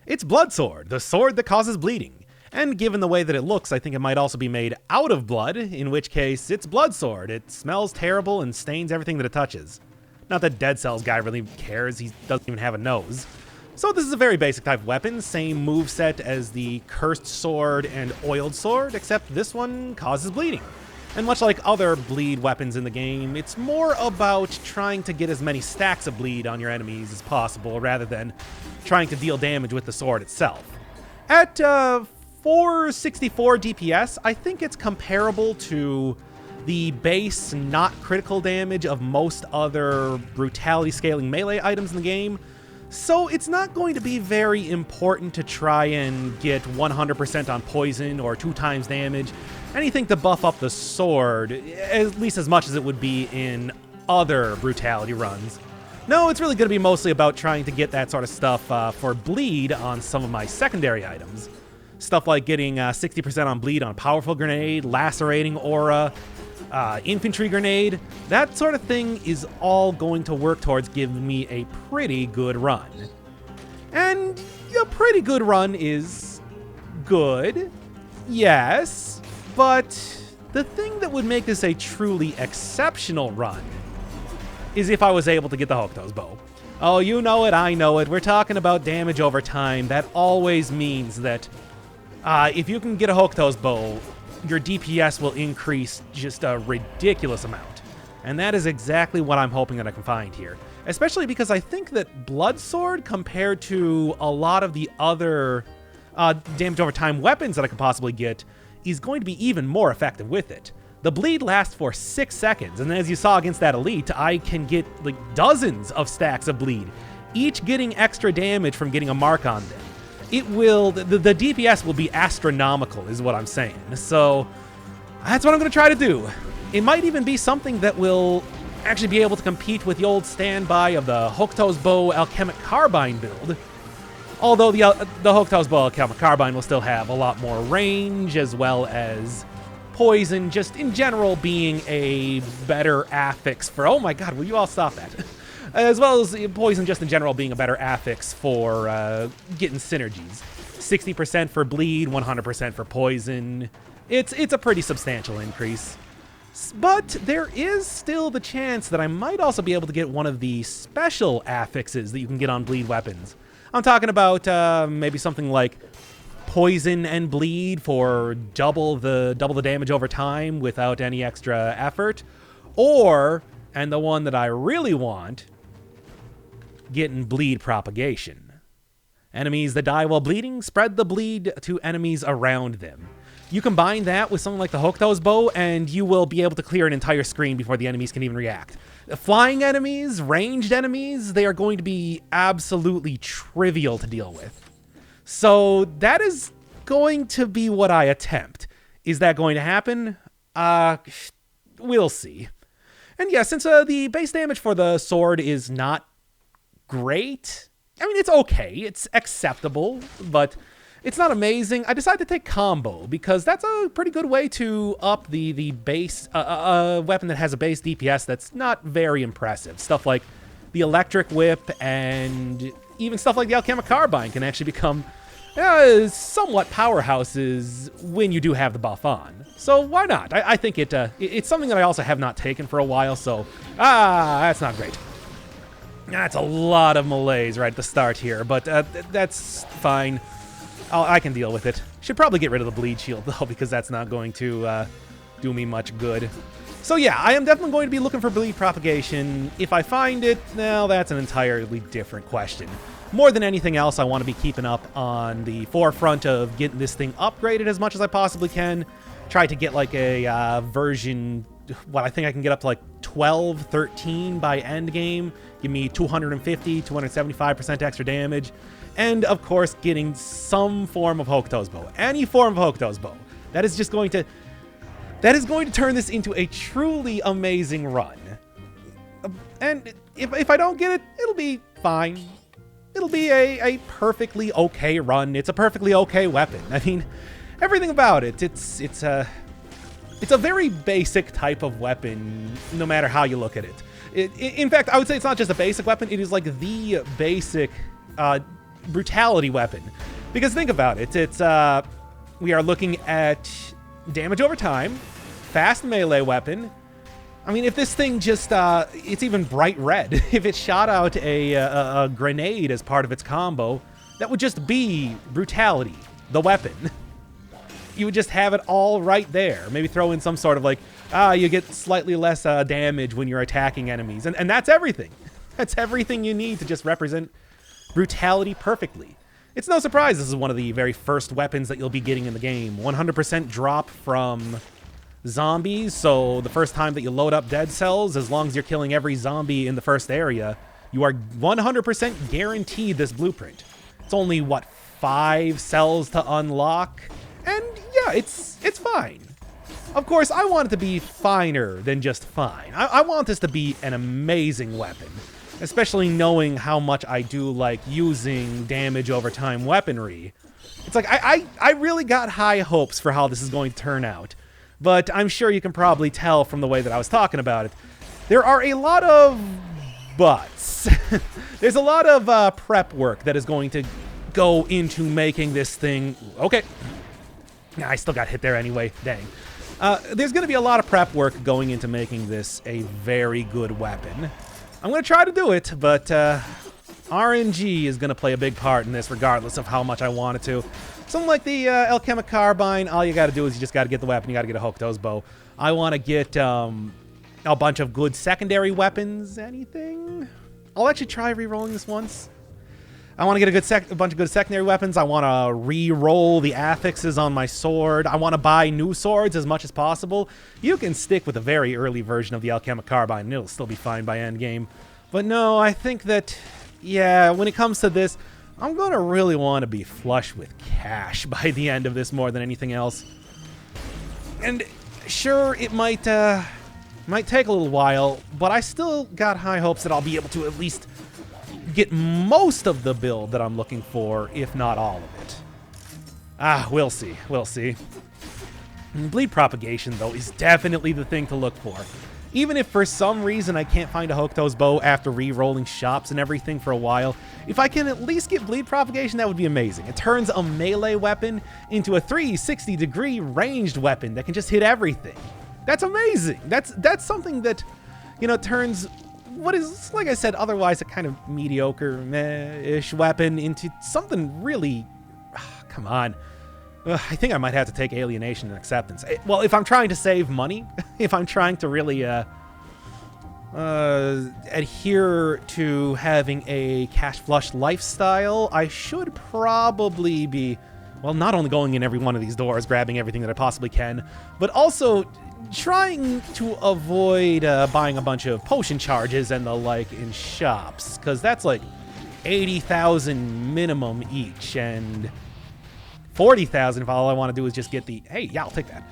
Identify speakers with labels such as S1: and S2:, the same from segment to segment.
S1: It's Blood Sword, the sword that causes bleeding. And given the way that it looks, I think it might also be made out of blood, in which case it's Blood Sword. It smells terrible and stains everything that it touches. Not that Dead Cells guy really cares, he doesn't even have a nose. So this is a very basic type of weapon, same moveset as the Cursed Sword and Oiled Sword, except this one causes bleeding. And much like other bleed weapons in the game, it's more about trying to get as many stacks of bleed on your enemies as possible, rather than trying to deal damage with the sword itself. At 464 DPS, I think it's comparable to the base not critical damage of most other brutality scaling melee items in the game. So it's not going to be very important to try and get 100% on poison or 2 times damage. Anything to buff up the sword, at least as much as it would be in other brutality runs. No, it's really going to be mostly about trying to get that sort of stuff for bleed on some of my secondary items. Stuff like getting 60% on bleed on Powerful Grenade, Lacerating Aura, Infantry Grenade. That sort of thing is all going to work towards giving me a pretty good run. And a pretty good run is good, yes, but the thing that would make this a truly exceptional run is if I was able to get the Hokuto's Bow. Oh, you know it, I know it. We're talking about damage over time. That always means that if you can get a Hokuto's Bow, your DPS will increase just a ridiculous amount. And that is exactly what I'm hoping that I can find here. Especially because I think that Blood Sword, compared to a lot of the other damage over time weapons that I could possibly get, is going to be even more effective with it. The bleed lasts for 6 seconds, and as you saw against that elite, I can get like dozens of stacks of bleed, each getting extra damage from getting a mark on them. It will, the DPS will be astronomical, is what I'm saying. So that's what I'm going to try to do. It might even be something that will actually be able to compete with the old standby of the Hokuto's Bow Alchemic Carbine build. Although the Hokuto's Bow Alchemic Carbine will still have a lot more range, as well as poison, just in general being a better affix for, oh my god, will you all stop that? As well as poison just in general being a better affix for getting synergies. 60% for bleed, 100% for poison. It's a pretty substantial increase. But there is still the chance that I might also be able to get one of the special affixes that you can get on bleed weapons. I'm talking about maybe something like poison and bleed for double the damage over time without any extra effort. Or, and the one that I really want, getting bleed propagation. Enemies that die while bleeding spread the bleed to enemies around them. You combine that with something like the Hokuto's Bow, and you will be able to clear an entire screen before the enemies can even react. Flying enemies, ranged enemies, they are going to be absolutely trivial to deal with. So that is going to be what I attempt. Is that going to happen? We'll see. And yeah, since the base damage for the sword is not great, I mean, it's okay, it's acceptable, but it's not amazing, I decided to take Combo, because that's a pretty good way to up the base, weapon that has a base DPS that's not very impressive. Stuff like the Electric Whip and even stuff like the Alchemic Carbine can actually become somewhat powerhouses when you do have the buff on. So why not? I think it's something that I also have not taken for a while, so that's not great. That's a lot of melees right at the start here, but that's fine. I can deal with it. Should probably get rid of the bleed shield, though, because that's not going to do me much good. So yeah, I am definitely going to be looking for bleed propagation. If I find it, well, that's an entirely different question. More than anything else, I want to be keeping up on the forefront of getting this thing upgraded as much as I possibly can. Try to get like a version, well, I think I can get up to like 12, 13 by end game. Give me 250, 275% extra damage. And of course, getting some form of Hokuto's Bow. Any form of Hokuto's Bow. That is going to turn this into a truly amazing run. And if I don't get it, it'll be fine. It'll be a perfectly okay run. It's a perfectly okay weapon. I mean, everything about it, it's a very basic type of weapon, no matter how you look at it. In fact, I would say it's not just a basic weapon, it is like the basic brutality weapon. Because think about it, it's we are looking at damage over time, fast melee weapon. I mean, if this thing just, it's even bright red. If it shot out a grenade as part of its combo, that would just be brutality, the weapon. You would just have it all right there. Maybe throw in some sort of like, you get slightly less damage when you're attacking enemies. And that's everything. That's everything you need to just represent brutality perfectly. It's no surprise this is one of the very first weapons that you'll be getting in the game. 100% drop from zombies, so the first time that you load up dead cells, as long as you're killing every zombie in the first area, you are 100% guaranteed this blueprint. It's only, what, 5 cells to unlock? And yeah, it's fine. Of course, I want it to be finer than just fine. I want this to be an amazing weapon, especially knowing how much I do like using damage over time weaponry. It's like, I really got high hopes for how this is going to turn out, but I'm sure you can probably tell from the way that I was talking about it. There are a lot of buts. There's a lot of prep work that is going to go into making this thing... Okay. I still got hit there anyway. Dang. There's going to be a lot of prep work going into making this a very good weapon. I'm going to try to do it, but RNG is going to play a big part in this regardless of how much I want it to. Something like the Alchemic Carbine, all you got to do is you just got to get the weapon, you got to get a Hokuto's bow. I want to get a bunch of good secondary weapons. Anything? I'll actually try re-rolling this once. I want to get a bunch of good secondary weapons. I want to re-roll the affixes on my sword. I want to buy new swords as much as possible. You can stick with a very early version of the Alchemic Carbine and it'll still be fine by endgame. But no, I think that, yeah, when it comes to this, I'm going to really want to be flush with cash by the end of this more than anything else. And sure, it might take a little while, but I still got high hopes that I'll be able to at least get most of the build that I'm looking for, if not all of it. We'll see. We'll see. Bleed propagation, though, is definitely the thing to look for. Even if for some reason I can't find a Hokuto's bow after re-rolling shops and everything for a while, if I can at least get bleed propagation, that would be amazing. It turns a melee weapon into a 360-degree ranged weapon that can just hit everything. That's amazing. That's something that, you know, turns what is, like I said, otherwise a kind of mediocre, meh-ish weapon into something really... come on. I think I might have to take Alienation and Acceptance. Well, if I'm trying to save money, if I'm trying to really adhere to having a cash flush lifestyle, I should probably be, well, not only going in every one of these doors, grabbing everything that I possibly can, but also trying to avoid buying a bunch of potion charges and the like in shops, because that's like 80,000 minimum each, and 40,000 if all I want to do is just get the... Hey, yeah, I'll take that.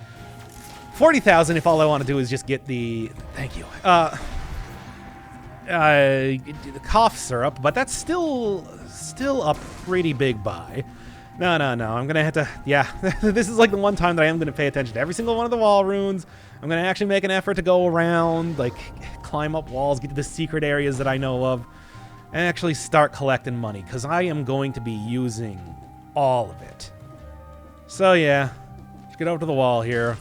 S1: 40,000 if all I want to do is just get the... Thank you. The cough syrup, but that's still a pretty big buy. No. I'm going to have to... Yeah, this is like the one time that I am going to pay attention to every single one of the wall runes. I'm going to actually make an effort to go around, like, climb up walls, get to the secret areas that I know of, and actually start collecting money, because I am going to be using all of it. So yeah, let's get over to the wall here.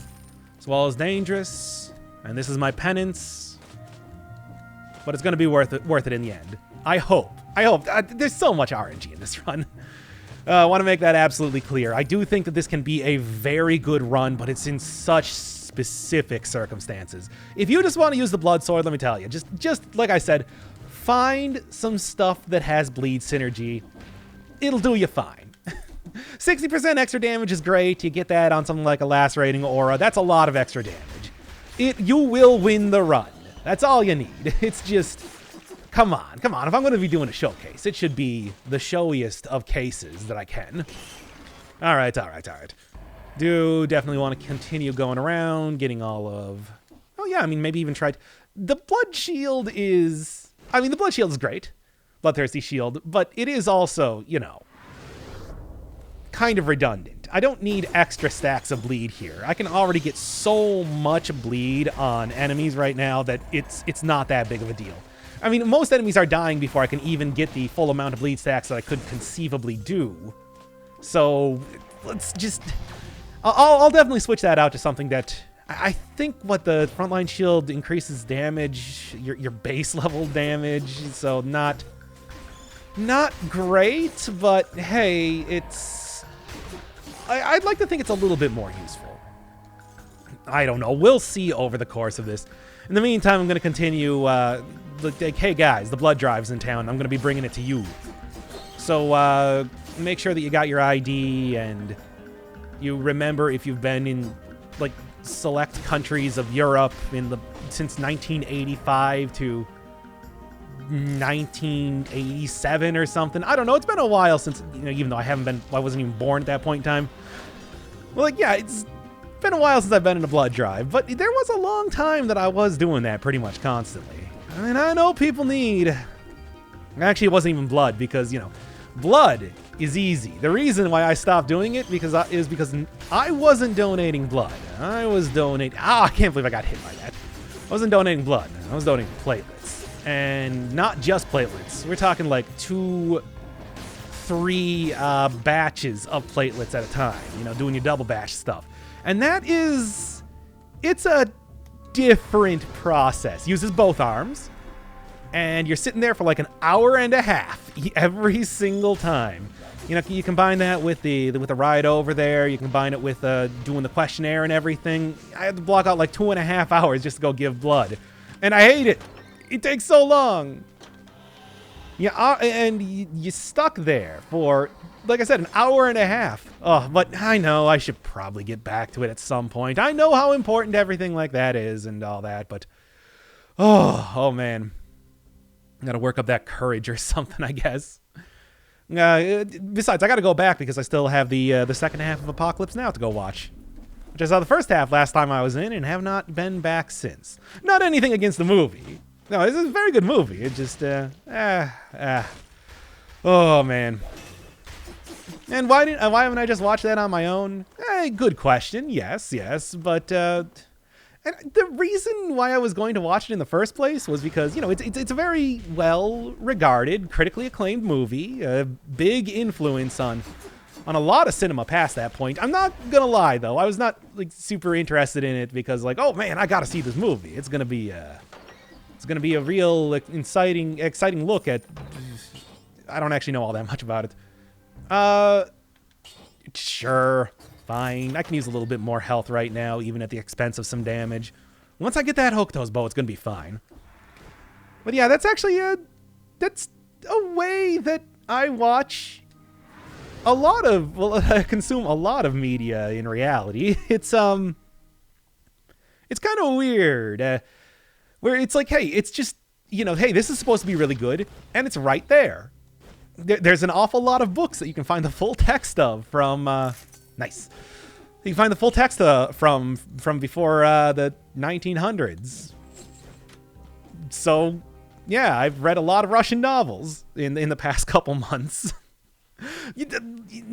S1: This wall is dangerous, and this is my penance, but it's going to be worth it in the end. I hope. There's so much RNG in this run. I want to make that absolutely clear. I do think that this can be a very good run, but it's in such specific circumstances. If you just want to use the blood sword, let me tell you, just like I said, find some stuff that has bleed synergy. It'll do you fine. 60% extra damage is great. You get that on something like a lacerating aura. That's a lot of extra damage. You will win the run. That's all you need. It's just... Come on. If I'm going to be doing a showcase, it should be the showiest of cases that I can. All right. Do definitely want to continue going around, getting all of... Oh, yeah, I mean, maybe even try... The Blood Shield is... I mean, the Blood Shield is great. Bloodthirsty Shield. But it is also, you know, kind of redundant. I don't need extra stacks of bleed here. I can already get so much bleed on enemies right now that it's not that big of a deal. I mean, most enemies are dying before I can even get the full amount of bleed stacks that I could conceivably do. So let's just... I'll definitely switch that out to something that... I think what the frontline shield increases damage, your base level damage, so not great, but hey, it's... I'd like to think it's a little bit more useful. I don't know. We'll see over the course of this. In the meantime, I'm going to continue... like, hey guys, the blood drive's in town. I'm going to be bringing it to you. So make sure that you got your ID and you remember if you've been in like select countries of Europe since 1985 to 1987 or something. I don't know. It's been a while since, even though I wasn't even born at that point in time. Well, like, yeah, it's been a while since I've been in a blood drive, but there was a long time that I was doing that pretty much constantly. I mean, I know people need... Actually, it wasn't even blood because, blood is easy. The reason why I stopped doing it is because I wasn't donating blood. I was donating... I can't believe I got hit by that. I wasn't donating blood. I was donating platelets. And not just platelets. We're talking like 2-3 batches of platelets at a time. Doing your double batch stuff. And it's a different process. Uses both arms. And you're sitting there for like an hour and a half every single time. You combine that with the ride over there. You combine it with doing the questionnaire and everything. I had to block out like 2.5 hours just to go give blood. And I hate it. It takes so long. Yeah, and you stuck there for, like I said, an hour and a half. Oh, but I know I should probably get back to it at some point. I know how important everything like that is and all that, but... Oh man. Gotta work up that courage or something, I guess. Besides, I gotta go back because I still have the second half of Apocalypse Now to go watch. Which I saw the first half last time I was in and have not been back since. Not anything against the movie. No, this is a very good movie. It just, oh, man. And why haven't I just watched that on my own? Good question. Yes, but, and the reason why I was going to watch it in the first place was because, it's a very well-regarded, critically acclaimed movie, a big influence on a lot of cinema past that point. I'm not gonna lie, though. I was not, like, super interested in it because, like, oh, man, I gotta see this movie. It's gonna be a real exciting look at... I don't actually know all that much about it. Sure. Fine. I can use a little bit more health right now, even at the expense of some damage. Once I get that Hokuto's bow, it's going to be fine. But yeah, that's actually that's a way that I watch a lot of... Well, I consume a lot of media in reality. It's kind of weird. Where it's like, hey, it's just, hey, this is supposed to be really good, and it's right there. There's an awful lot of books that you can find the full text of from... Nice. You can find the full text from before the 1900s. So, yeah, I've read a lot of Russian novels in the past couple months.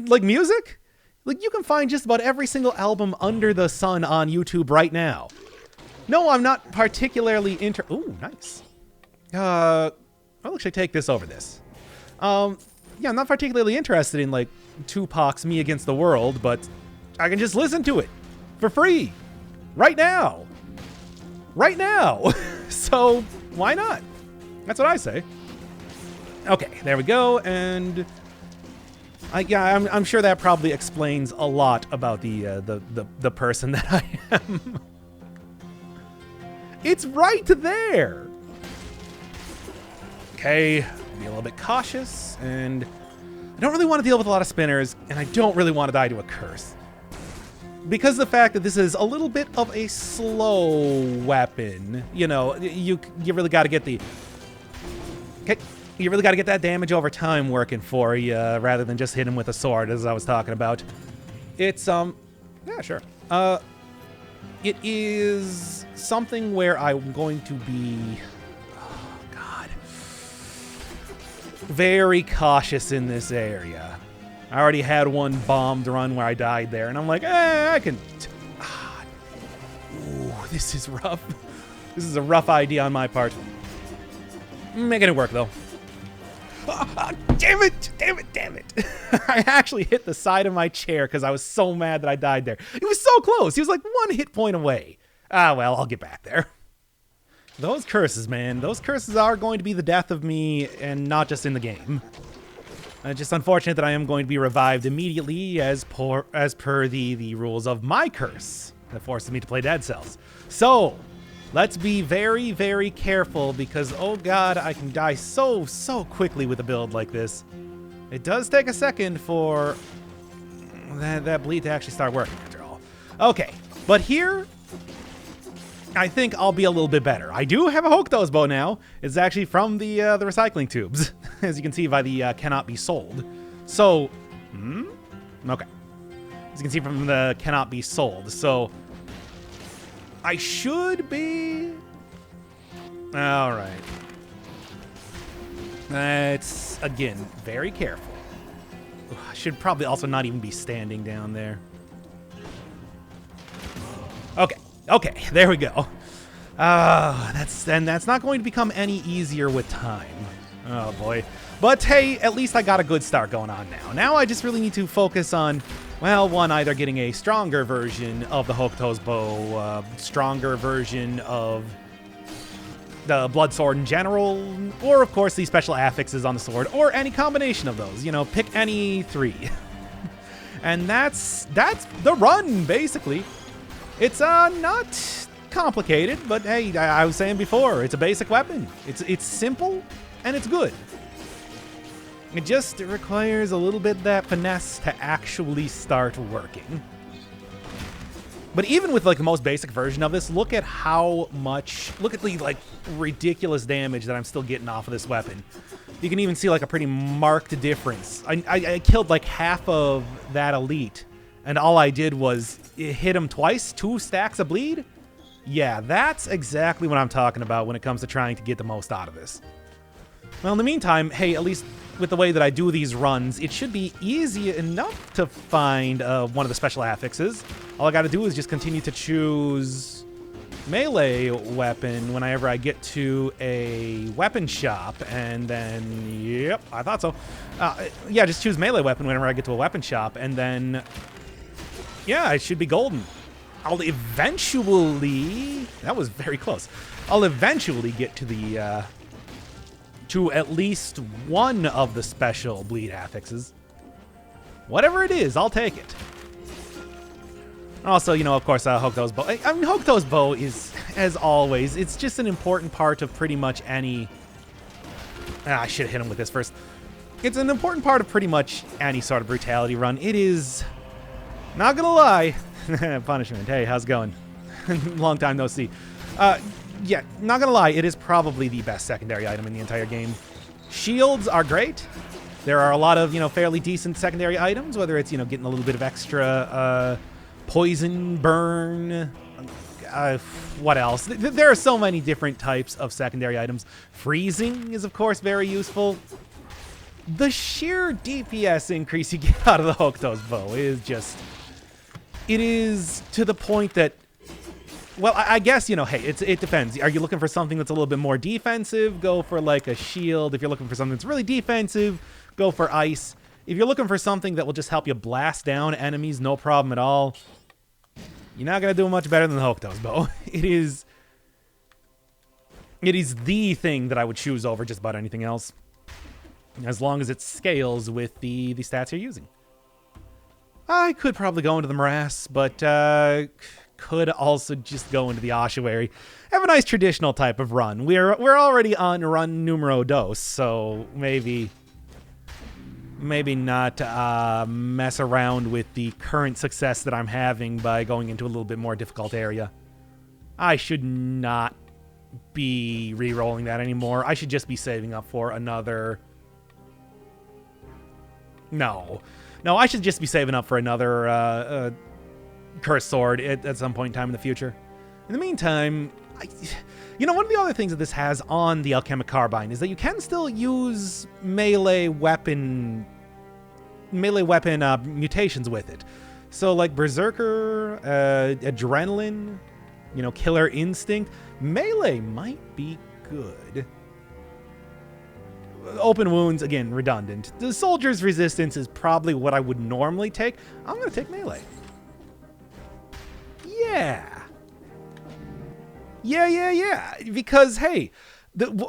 S1: Like music? Like, you can find just about every single album under the sun on YouTube right now. No, I'm not particularly Ooh, nice. I'll actually take this over this. Yeah, I'm not particularly interested in, like, Tupac's Me Against the World, but I can just listen to it for free right now. Right now. So, why not? That's what I say. Okay, there we go, and... I'm sure that probably explains a lot about the person that I am. It's right there. Okay, be a little bit cautious, and I don't really want to deal with a lot of spinners, and I don't really want to die to a curse. Because of the fact that this is a little bit of a slow weapon, you really got to get the... Okay, you really got to get that damage over time working for you, rather than just hit him with a sword, as I was talking about. It's, yeah, sure. It is something where I'm going to be... very cautious in this area. I already had one bombed run where I died there, and I'm like, I can... Ooh, this is rough. This is a rough idea on my part. Making it work, though. Damn it! Damn it! Damn it! I actually hit the side of my chair because I was so mad that I died there. It was so close. He was like 1 hit point away. Ah, well, I'll get back there. Those curses, man. Those curses are going to be the death of me, and not just in the game. Just unfortunate that I am going to be revived immediately as per the rules of my curse that forces me to play Dead Cells. So, let's be very, very careful because, oh god, I can die so quickly with a build like this. It does take a second for that bleed to actually start working after all. Okay, but here, I think I'll be a little bit better. I do have a Hokuto's bow now. It's actually from the recycling tubes, as you can see by the cannot be sold. So, okay. As you can see from the cannot be sold. So, I should be... All right. It's, again, very careful. I should probably also not even be standing down there. Okay. Okay, there we go. That's not going to become any easier with time. Oh boy. But hey, at least I got a good start going on now. Now I just really need to focus on, well, one, either getting a stronger version of the Hokuto's bow, stronger version of the blood sword in general, or of course the special affixes on the sword, or any combination of those. You know, pick any 3. And that's the run, basically. It's not complicated, but hey, I was saying before, it's a basic weapon. It's simple and it's good. It just requires a little bit of that finesse to actually start working. But even with like the most basic version of this, look at the like ridiculous damage that I'm still getting off of this weapon. You can even see like a pretty marked difference. I killed like half of that elite, and all I did was hit him twice, 2 stacks of bleed. Yeah, that's exactly what I'm talking about when it comes to trying to get the most out of this. Well, in the meantime, hey, at least with the way that I do these runs, it should be easy enough to find one of the special affixes. All I gotta do is just continue to choose melee weapon whenever I get to a weapon shop, and then, yep, I thought so. Yeah, just choose melee weapon whenever I get to a weapon shop, and then, yeah, I should be golden. I'll eventually, that was very close. I'll eventually get to the, to at least one of the special bleed affixes. Whatever it is, I'll take it. Also, you know, of course, Hokuto's bow. I mean, Hokuto's bow is, as always, it's just an important part of pretty much any... I should have hit him with this first. It's an important part of pretty much any sort of brutality run. It is, not gonna lie, punishment. Hey, how's it going? Long time no see. Yeah, not gonna lie, it is probably the best secondary item in the entire game. Shields are great. There are a lot of, you know, fairly decent secondary items, whether it's, you know, getting a little bit of extra poison, burn, what else? There are so many different types of secondary items. Freezing is, of course, very useful. The sheer DPS increase you get out of the Hokuto's bow is just... It is to the point that... Well, I guess, you know, hey, it depends. Are you looking for something that's a little bit more defensive? Go for, like, a shield. If you're looking for something that's really defensive, go for ice. If you're looking for something that will just help you blast down enemies, no problem at all, you're not going to do much better than the Hokuto's bow. It is the thing that I would choose over just about anything else, as long as it scales with the stats you're using. I could probably go into the morass, but could also just go into the ossuary. Have a nice traditional type of run. We're already on run numero dos, so maybe not mess around with the current success that I'm having by going into a little bit more difficult area. I should not be re-rolling that anymore. I should just be saving up for another... No, I should just be saving up for another cursed sword at some point in time in the future. In the meantime, you know, one of the other things that this has on the Alchemic Carbine is that you can still use melee weapon mutations with it. So like Berserker, Adrenaline, you know, Killer Instinct, melee might be good. open wounds, again, redundant. The soldier's resistance is probably what I would normally take. I'm going to take melee. Yeah. Yeah. Because, hey,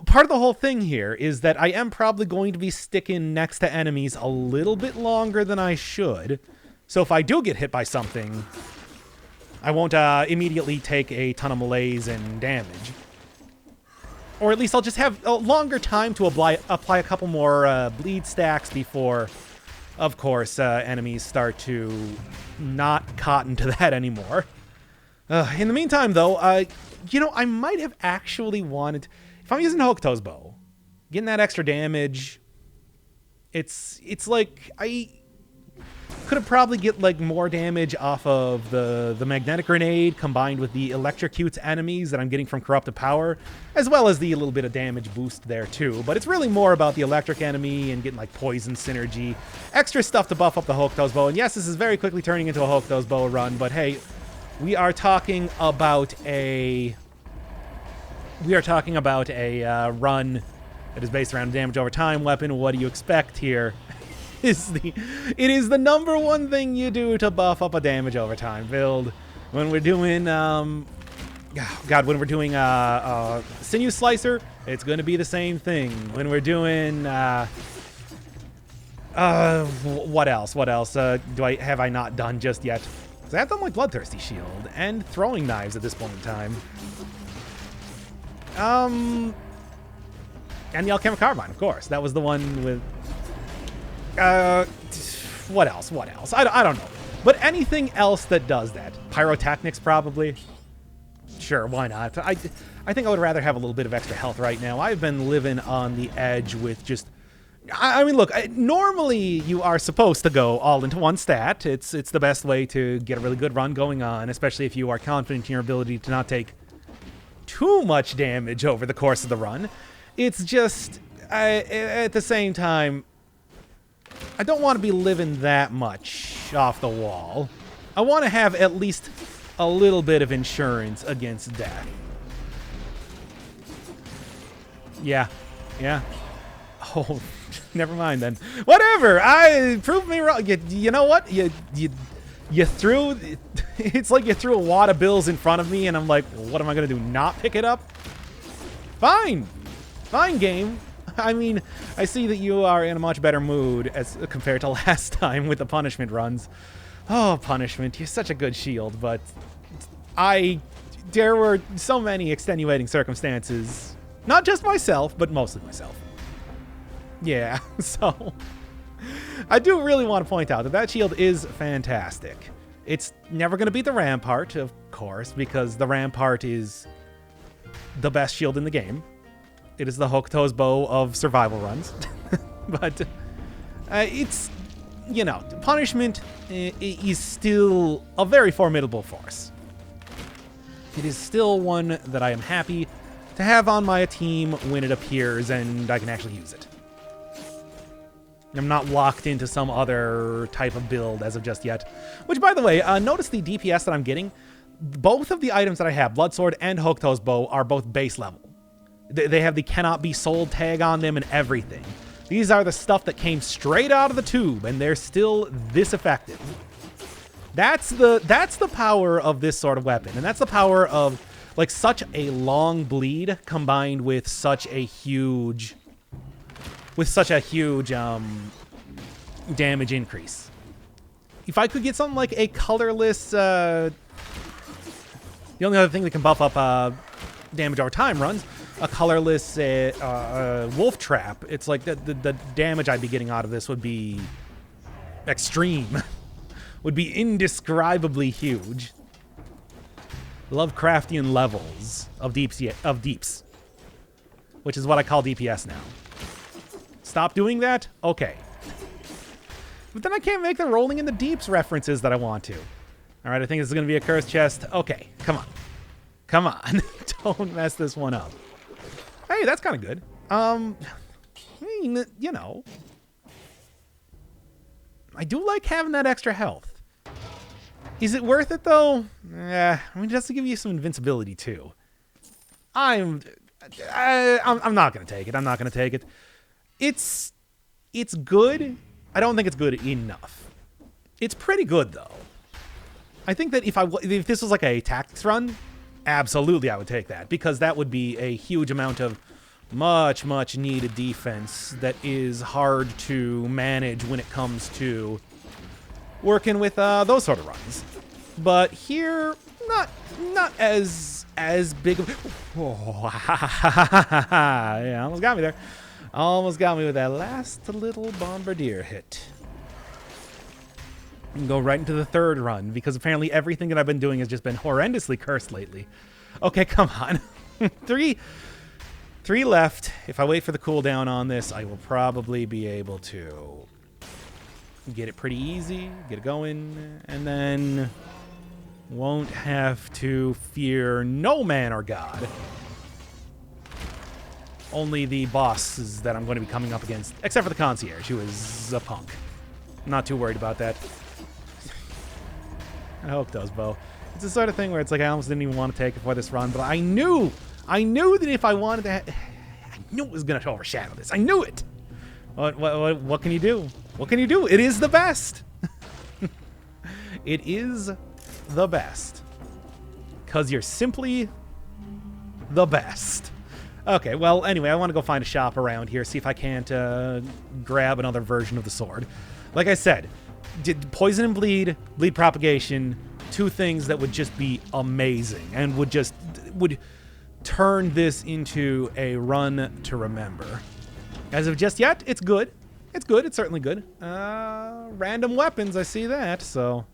S1: part of the whole thing here is that I am probably going to be sticking next to enemies a little bit longer than I should. So if I do get hit by something, I won't immediately take a ton of melees and damage. Or at least I'll just have a longer time to apply a couple more bleed stacks before, of course, enemies start to not cotton to that anymore. In the meantime, though, I might have actually wanted... If I'm using Hokuto's bow, getting that extra damage, it's like I could have probably get like more damage off of the magnetic grenade combined with the electrocutes enemies that I'm getting from corrupted power, as well as the little bit of damage boost there too. But it's really more about the electric enemy and getting like poison synergy, extra stuff to buff up the Hokuto's bow. And yes, this is very quickly turning into a Hokuto's bow run, but hey, we are talking about a run that is based around a damage over time weapon. What do you expect here? It is the number one thing you do to buff up a damage over time build. When we're doing when we're doing Sinew Slicer, it's going to be the same thing. When we're doing what else? Have I not done just yet? Because I have done like Bloodthirsty Shield and throwing knives at this point in time. And the Alchemic Carbine, of course. That was the one with... what else? I don't know. But anything else that does that. Pyrotechnics, probably. Sure, why not? I think I would rather have a little bit of extra health right now. I've been living on the edge with just... I mean, look, normally you are supposed to go all into one stat. It's the best way to get a really good run going on, especially if you are confident in your ability to not take too much damage over the course of the run. It's just, at the same time, I don't want to be living that much off the wall. I want to have at least a little bit of insurance against death. Yeah. Oh, never mind then. Whatever. Prove me wrong. You know what? You threw. It's like you threw a wad of bills in front of me, and I'm like, what am I gonna do? Not pick it up? Fine, game. I mean, I see that you are in a much better mood as compared to last time with the punishment runs. Oh, punishment! You're such a good shield, but there were so many extenuating circumstances. Not just myself, but mostly myself. Yeah, so I do really want to point out that shield is fantastic. It's never going to beat the Rampart, of course, because the Rampart is the best shield in the game. It is the Hokuto's bow of survival runs. But it's, punishment is still a very formidable force. It is still one that I am happy to have on my team when it appears and I can actually use it. I'm not locked into some other type of build as of just yet. Which, by the way, notice the DPS that I'm getting. Both of the items that I have, Bloodsword and Hokuto's bow, are both base level. They have the cannot be sold tag on them and everything. These are the stuff that came straight out of the tube, and they're still this effective. That's the power of this sort of weapon, and that's the power of like such a long bleed combined with such a huge damage increase. If I could get something like a colorless, the only other thing that can buff up damage over time runs, a colorless wolf trap. It's like the damage I'd be getting out of this would be extreme, would be indescribably huge. Lovecraftian levels of deeps, which is what I call DPS now. Stop doing that? Okay. But then I can't make the rolling in the deeps references that I want to. All right, I think this is going to be a cursed chest. Okay, come on. Don't mess this one up. Hey, that's kind of good. I mean, I do like having that extra health. Is it worth it, though? I mean, just to give you some invincibility, too. I'm not going to take it. It's good. I don't think it's good enough. It's pretty good though. I think that if this was like a tactics run, absolutely I would take that, because that would be a huge amount of much needed defense that is hard to manage when it comes to working with those sort of runs. But here, not as big of... Oh, yeah, almost got me there. Almost got me with that last little bombardier hit. And go right into the third run, because apparently everything that I've been doing has just been horrendously cursed lately. Okay, come on. Three left. If I wait for the cooldown on this, I will probably be able to get it pretty easy, get it going, and then won't have to fear no man or god. Only the bosses that I'm going to be coming up against, except for the concierge, who is a punk. Not too worried about that. I hope those, Bo. It's the sort of thing where it's like I almost didn't even want to take it for this run, but I knew that if I wanted to, I knew it was going to overshadow this. I knew it. What can you do? What can you do? It is the best. It is the best. 'Cause you're simply the best. Okay, well, anyway, I want to go find a shop around here, see if I can't grab another version of the sword. Like I said, poison and bleed propagation, two things that would just be amazing and would turn this into a run to remember. As of just yet, it's good. It's good. It's certainly good. Random weapons, I see that, so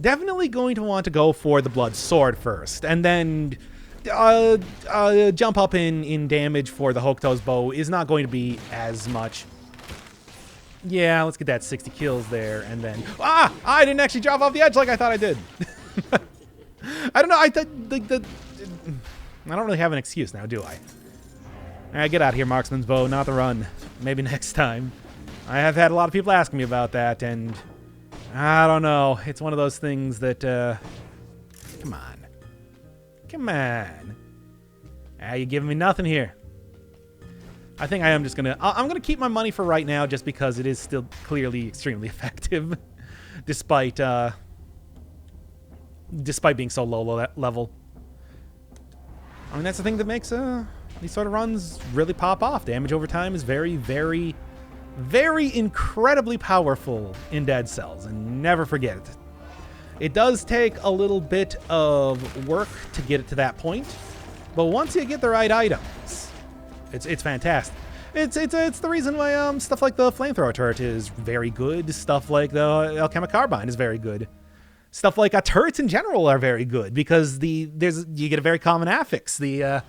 S1: definitely going to want to go for the blood sword first, and then jump up in damage for the Hokuto's bow is not going to be as much. Yeah, let's get that 60 kills there, and then... I didn't actually drop off the edge like I thought I did. I don't know, I don't really have an excuse now, do I? Alright, get out of here, Marksman's Bow, not the run. Maybe next time. I have had a lot of people asking me about that, and... I don't know, it's one of those things that, come on. Come on. You're giving me nothing here. I think I am just gonna... I'm gonna keep my money for right now, just because it is still clearly extremely effective, despite being so low level. I mean, that's the thing that makes these sort of runs really pop off. Damage over time is very, very, very incredibly powerful in Dead Cells, and never forget it. It does take a little bit of work to get it to that point, but once you get the right items, it's fantastic. It's the reason why stuff like the flamethrower turret is very good. Stuff like the alchemic carbine is very good. Stuff like turrets in general are very good, because you get a very common affix. The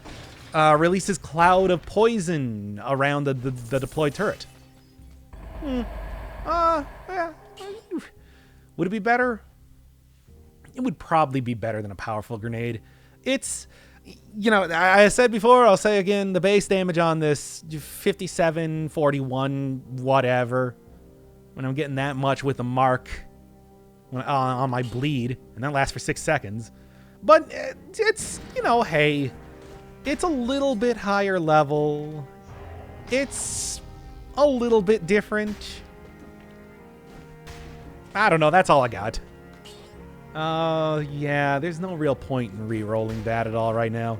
S1: releases cloud of poison around the deployed turret. Yeah. Would it be better? It would probably be better than a powerful grenade. It's, you know, I said before, I'll say again, the base damage on this, 57, 41, whatever. When I'm getting that much with a mark on my bleed, and that lasts for 6 seconds. But it's, you know, hey, it's a little bit higher level. It's a little bit different. I don't know, that's all I got. Yeah, there's no real point in re-rolling that at all right now.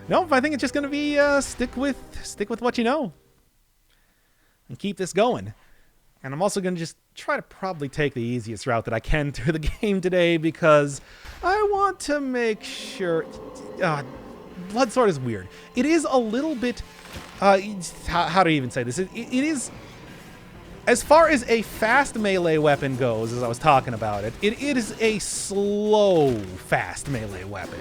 S1: Nope, I think it's just gonna be stick with what you know and keep this going. And I'm also gonna just try to probably take the easiest route that I can through the game today, because I want to make sure... Blood Sword is weird. It is a little bit... how do I even say this? It is... As far as a fast melee weapon goes, as I was talking about it is a slow, fast melee weapon.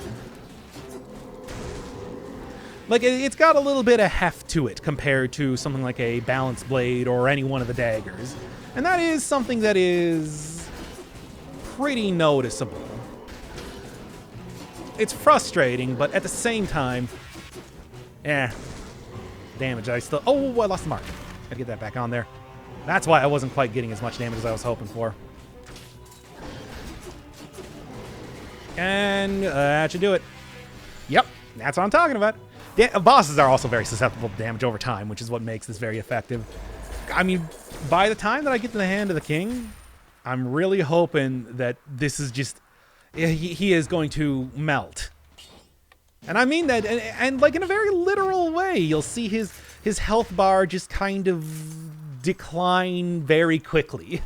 S1: Like, it's got a little bit of heft to it compared to something like a balanced blade or any one of the daggers. And that is something that is pretty noticeable. It's frustrating, but at the same time, damage. I lost the mark. Gotta get that back on there. That's why I wasn't quite getting as much damage as I was hoping for. And that should do it. Yep, that's what I'm talking about. Bosses are also very susceptible to damage over time, which is what makes this very effective. I mean, by the time that I get to the Hand of the King, I'm really hoping that this is just... He is going to melt. And I mean that, and like in a very literal way. You'll see his health bar just kind of decline very quickly.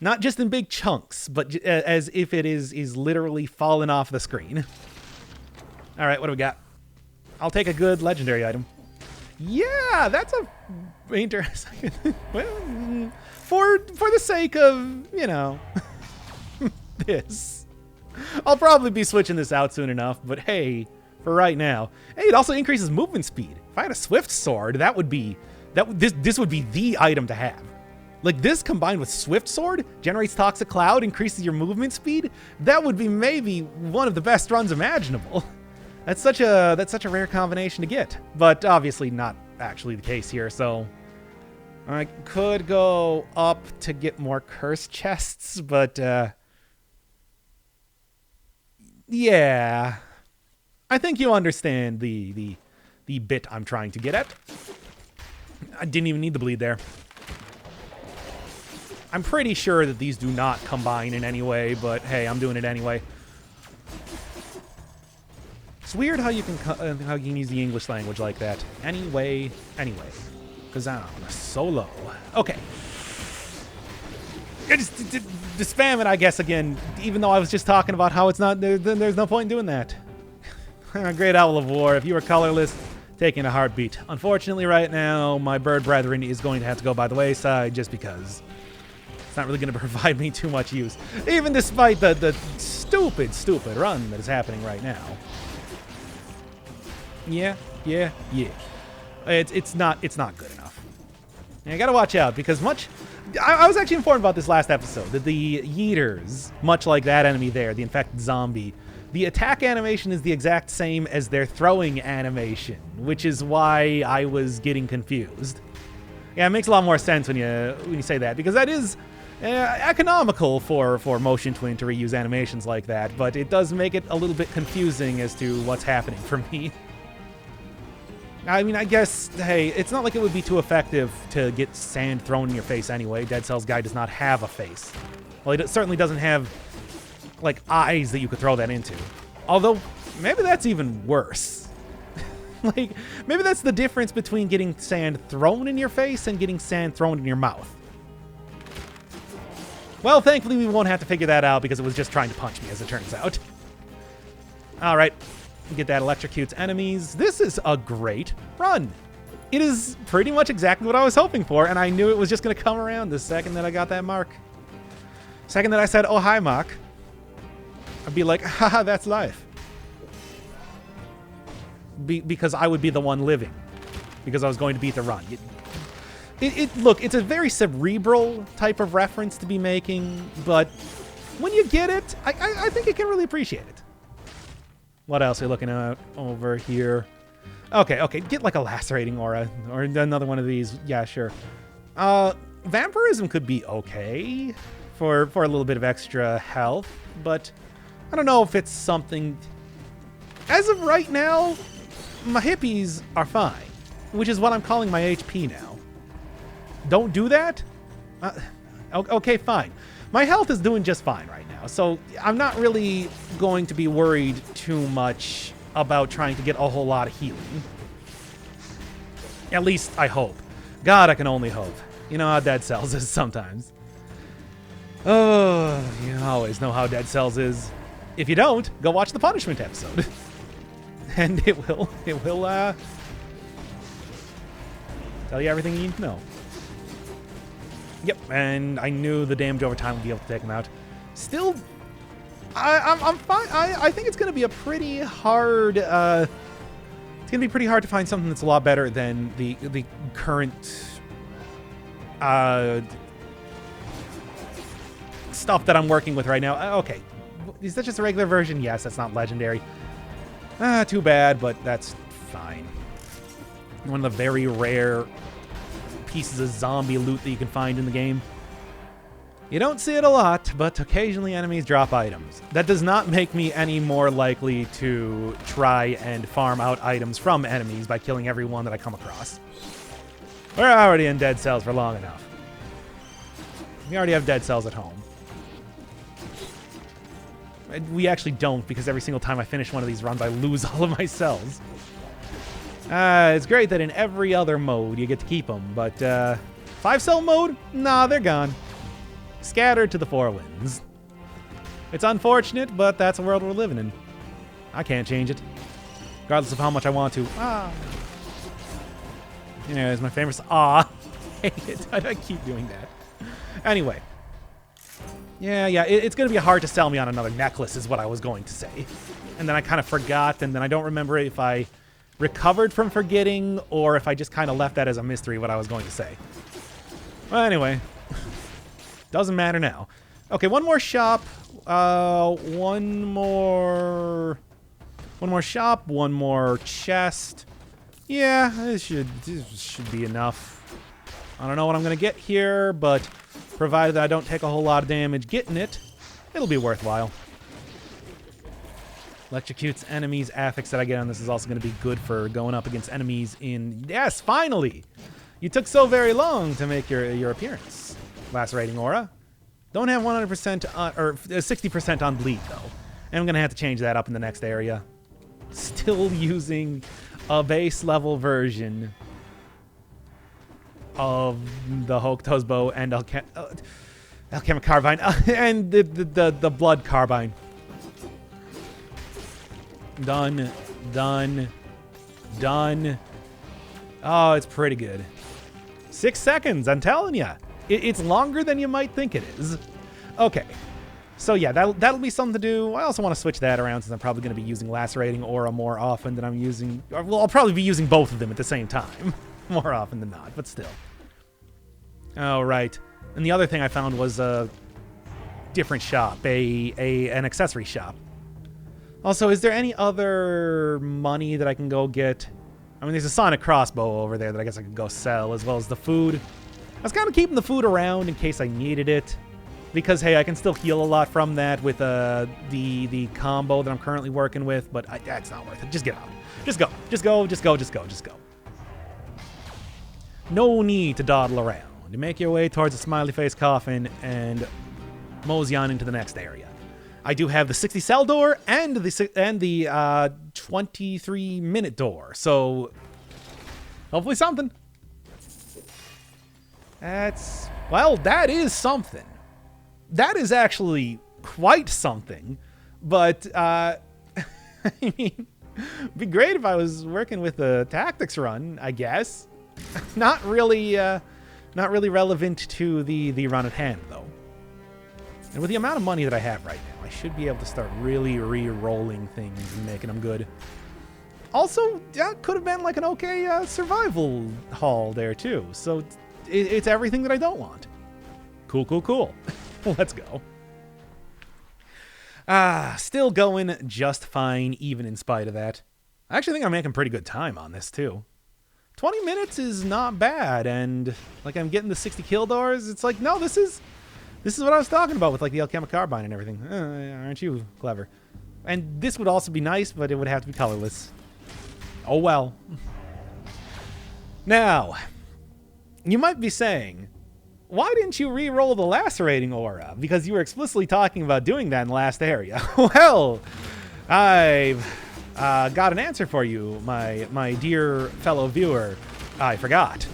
S1: Not just in big chunks, but as if it is literally falling off the screen. All right, what do we got? I'll take a good legendary item. Yeah, that's a interesting. Well, for the sake of, you know, this. I'll probably be switching this out soon enough, but hey, for right now. Hey, it also increases movement speed. If I had a Swift Sword, that would be this would be the item to have. Like this combined with Swift Sword, generates Toxic Cloud, increases your movement speed. That would be maybe one of the best runs imaginable. That's such a rare combination to get, but obviously not actually the case here. So I could go up to get more curse chests, but yeah, I think you understand the bit I'm trying to get at. I didn't even need the bleed there. I'm pretty sure that these do not combine in any way, but hey, I'm doing it anyway. It's weird how you can use the English language like that. Anyway, because I'm a solo. Okay. Just spam it, I guess, again, even though I was just talking about how it's not, there's no point in doing that. Great Owl of War, if you were colorless, taking a heartbeat. Unfortunately, right now, my bird brethren is going to have to go by the wayside just because it's not really going to provide me too much use, even despite the stupid run that is happening right now. Yeah. It's not good enough. And I gotta watch out because I was actually informed about this last episode that the Yeeters, much like that enemy there, the infected zombie, the attack animation is the exact same as their throwing animation, which is why I was getting confused. Yeah, it makes a lot more sense when you say that, because that is economical for Motion Twin to reuse animations like that, but it does make it a little bit confusing as to what's happening for me. I mean, I guess, hey, it's not like it would be too effective to get sand thrown in your face anyway. Dead Cells guy does not have a face. Well, he certainly doesn't have, like, eyes that you could throw that into. Although, maybe that's even worse. Like, maybe that's the difference between getting sand thrown in your face and getting sand thrown in your mouth. Well, thankfully, we won't have to figure that out because it was just trying to punch me, as it turns out. All right. Get that electrocutes enemies. This is a great run. It is pretty much exactly what I was hoping for, and I knew it was just going to come around the second that I got that mark. Second that I said, oh, hi, Mark. I'd be like, haha, that's life. Because I would be the one living. Because I was going to beat the run. Look, it's a very cerebral type of reference to be making, but when you get it, I think you can really appreciate it. What else are you looking at over here? Okay, get like a lacerating aura or another one of these. Yeah, sure. Vampirism could be okay for a little bit of extra health, but I don't know if it's something. As of right now, my hippies are fine, which is what I'm calling my HP now. Don't do that? Okay, fine. My health is doing just fine right now, so I'm not really going to be worried too much about trying to get a whole lot of healing. At least I hope. God, I can only hope. You know how Dead Cells is sometimes. Oh, you always know how Dead Cells is. If you don't, go watch the Punishment episode. And it will tell you everything you need to know. Yep, and I knew the damage over time would be able to take him out. Still, I'm fine. I think it's going to be a pretty hard. It's going to be pretty hard to find something that's a lot better than the current stuff that I'm working with right now. Okay, is that just a regular version? Yes, that's not legendary. Too bad, but that's fine. One of the very rare pieces of zombie loot that you can find in the game. You don't see it a lot, but occasionally enemies drop items. That does not make me any more likely to try and farm out items from enemies by killing everyone that I come across. We're already in dead cells for long enough. We already have dead cells at home. We actually don't, because every single time I finish one of these runs, I lose all of my cells. It's great that in every other mode you get to keep them, but 5-cell mode? Nah, they're gone. Scattered to the four winds. It's unfortunate, but that's the world we're living in. I can't change it, regardless of how much I want to. Ah. Yeah, it's my famous ah. Hate it. I keep doing that. Anyway. Yeah, it's going to be hard to sell me on another necklace is what I was going to say. And then I kind of forgot, and then I don't remember if I recovered from forgetting or if I just kind of left that as a mystery what I was going to say. Well, anyway. Doesn't matter now. Okay, one more shop. One more shop, one more chest. Yeah, this should be enough. I don't know what I'm going to get here, but provided that I don't take a whole lot of damage getting it, it'll be worthwhile. Electrocutes enemies. Affix that I get on this is also going to be good for going up against enemies in... Yes, finally! You took so very long to make your appearance. Lacerating Aura. Don't have 100% on, or 60% on bleed, though. And I'm going to have to change that up in the next area. Still using a base level version of the Hokuto's bow and Alchemic Carbine and the Blood Carbine. Done. Oh, it's pretty good. 6 seconds, I'm telling you. It's longer than you might think it is. Okay. So yeah, that'll be something to do. I also want to switch that around since I'm probably going to be using Lacerating Aura more often than I'm using... Well, I'll probably be using both of them at the same time. More often than not, but still. Oh, right. And the other thing I found was a different shop, an accessory shop. Also, is there any other money that I can go get? I mean, there's a Sonic Crossbow over there that I guess I could go sell, as well as the food. I was kind of keeping the food around in case I needed it. Because, hey, I can still heal a lot from that with the combo that I'm currently working with, but that's not worth it. Just get out. Just go. No need to dawdle around. You make your way towards the smiley face coffin and mosey on into the next area. I do have the 60 cell door and the 23-minute door, so hopefully something. That is something. That is actually quite something, but I mean, it'd be great if I was working with a tactics run, I guess. Not really relevant to the run at hand, though. And with the amount of money that I have right now, I should be able to start really re-rolling things and making them good. Also, that could have been like an okay survival haul there, too. So it's everything that I don't want. Cool. Let's go. Still going just fine, even in spite of that. I actually think I'm making pretty good time on this, too. 20 minutes is not bad, and like I'm getting the 60 kill doors. It's like, no, this is what I was talking about with like the Alchemic Carbine and everything. Aren't you clever? And this would also be nice, but it would have to be colorless. Oh well. Now, you might be saying, why didn't you re-roll the Lacerating Aura? Because you were explicitly talking about doing that in the last area. Well, I've got an answer for you, my dear fellow viewer. I forgot.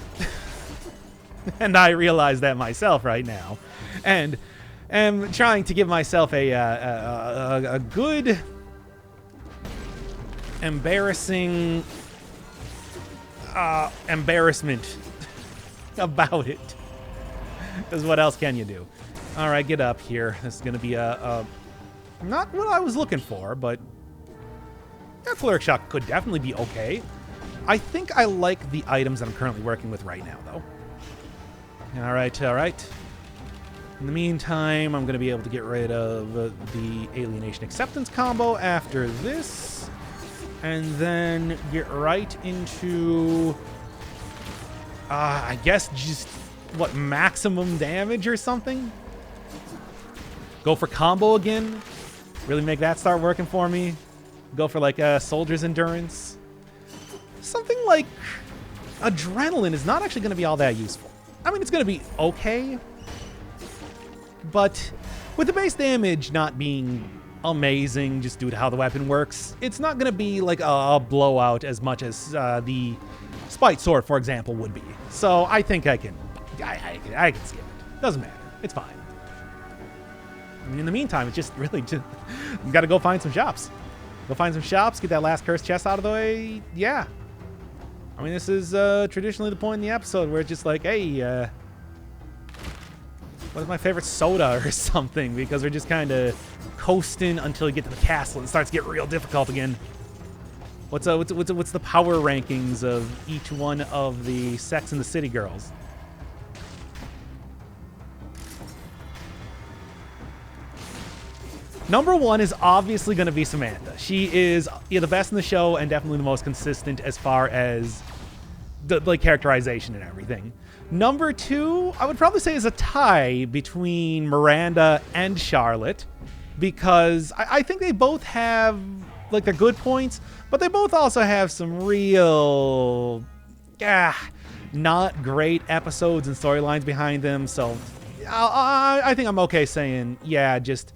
S1: And I realize that myself right now. And am trying to give myself a good, embarrassing embarrassment about it. Because what else can you do? All right, get up here. This is going to be not what I was looking for, but that Cleric Shock could definitely be okay. I think I like the items that I'm currently working with right now, though. All right. In the meantime, I'm going to be able to get rid of the Alienation Acceptance combo after this. And then get right into, I guess, just, what, maximum damage or something? Go for combo again. Really make that start working for me. Go for, like, Soldier's Endurance. Something like adrenaline is not actually going to be all that useful. I mean, it's going to be okay, but with the base damage not being amazing just due to how the weapon works, it's not going to be like a blowout as much as the Spite Sword, for example, would be. So I think I can skip it. Doesn't matter. It's fine. I mean, in the meantime, it's just really just got to go find some shops. Go find some shops, get that last cursed chest out of the way. Yeah. I mean, this is traditionally the point in the episode where it's just like, hey, what is my favorite soda or something? Because we're just kind of coasting until you get to the castle and it starts to get real difficult again. What's the power rankings of each one of the Sex and the City girls? Number 1 is obviously going to be Samantha. She is the best in the show and definitely the most consistent as far as the like characterization and everything. Number 2, I would probably say is a tie between Miranda and Charlotte, because I think they both have like their good points, but they both also have some real not great episodes and storylines behind them. So I think I'm okay saying, yeah, just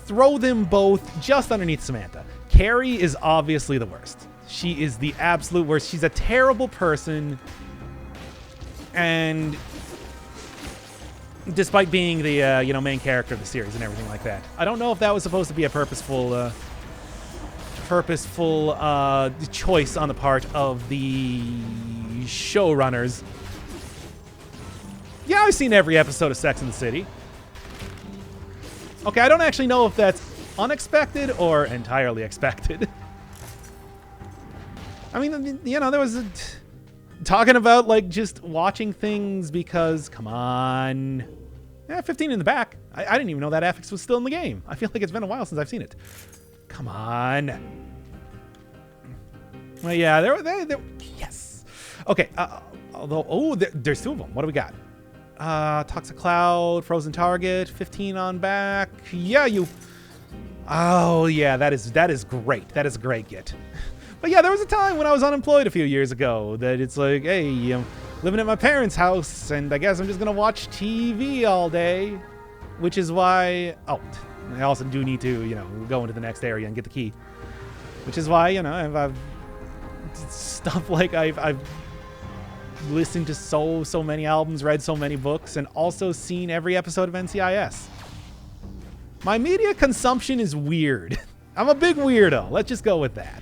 S1: throw them both just underneath Samantha. Carrie is obviously the worst. She is the absolute worst. She's a terrible person, and despite being the main character of the series and everything like that, I don't know if that was supposed to be a purposeful choice on the part of the showrunners. Yeah, I've seen every episode of Sex and the City. Okay, I don't actually know if that's unexpected or entirely expected. I mean, there was talking about like just watching things because, come on. Yeah, 15 in the back. I didn't even know that affix was still in the game. I feel like it's been a while since I've seen it. Come on. Well, yeah, there. Yes. Okay. There's 2 of them. What do we got? Toxic Cloud, Frozen Target, 15 on back. Yeah, Oh, yeah, that is great. That is a great get. But yeah, there was a time when I was unemployed a few years ago that it's like, hey, I'm living at my parents' house, and I guess I'm just going to watch TV all day, which is why... Oh, I also do need to, go into the next area and get the key. Which is why, I've stuff like I've listened to so many albums, read so many books, and also seen every episode of NCIS. My media consumption is weird. I'm a big weirdo. Let's just go with that.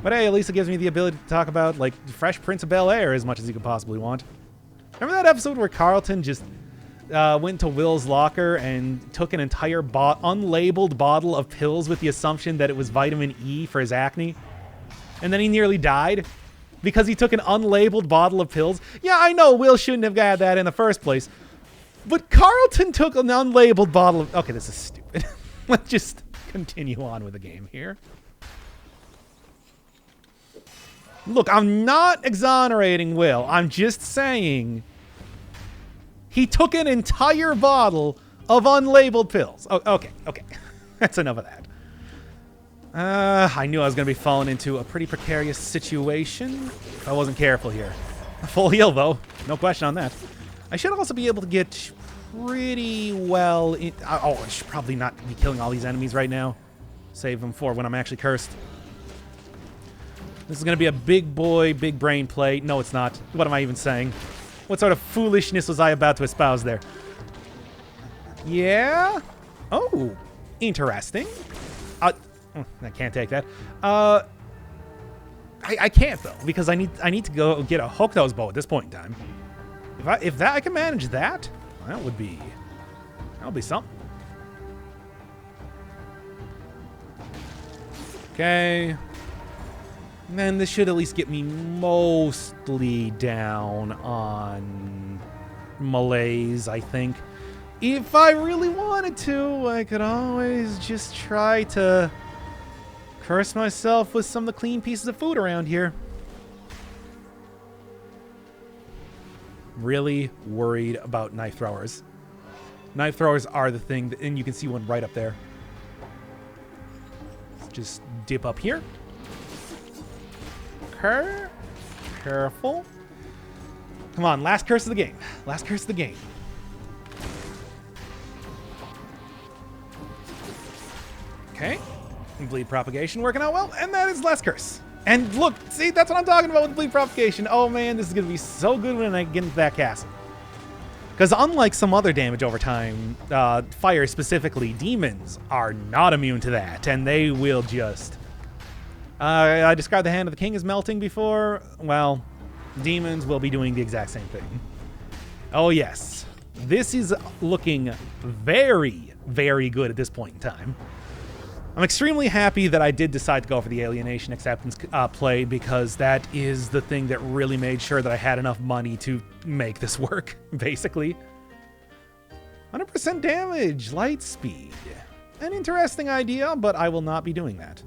S1: But hey, at least it gives me the ability to talk about, like, Fresh Prince of Bel-Air as much as you could possibly want. Remember that episode where Carlton just went to Will's locker and took an entire unlabeled bottle of pills with the assumption that it was vitamin E for his acne? And then he nearly died because he took an unlabeled bottle of pills? Yeah, I know Will shouldn't have got that in the first place. But Carlton took an unlabeled bottle of... Okay, this is stupid. Let's just continue on with the game here. Look, I'm not exonerating Will. I'm just saying he took an entire bottle of unlabeled pills. Oh, okay. That's enough of that. I knew I was going to be falling into a pretty precarious situation if I wasn't careful here. A full heal, though. No question on that. I should also be able to get pretty well in... I should probably not be killing all these enemies right now. Save them for when I'm actually cursed. This is going to be a big boy, big brain play. No, it's not. What am I even saying? What sort of foolishness was I about to espouse there? Yeah? Oh, interesting. I can't take that. I can't, though, because I need to go get a Hooknose bow at this point in time. If I can manage that, that'll be something. Okay. And then this should at least get me mostly down on malaise, I think. If I really wanted to, I could always just try to curse myself with some of the clean pieces of food around here. Really worried about knife throwers. Knife throwers are the thing, and you can see one right up there. Let's just dip up here. Okay. Careful. Come on, last curse of the game. Last curse of the game. Okay. Bleed propagation working out well, and that is last curse. And look, see, that's what I'm talking about with bleed propagation. Oh man, this is going to be so good when I get into that castle. Because unlike some other damage over time, fire specifically, demons are not immune to that, and they will just... I described the Hand of the King as melting before. Well, demons will be doing the exact same thing. Oh yes, this is looking very, very good at this point in time. I'm extremely happy that I did decide to go for the Alienation Acceptance play, because that is the thing that really made sure that I had enough money to make this work, basically. 100% damage, light speed. An interesting idea, but I will not be doing that.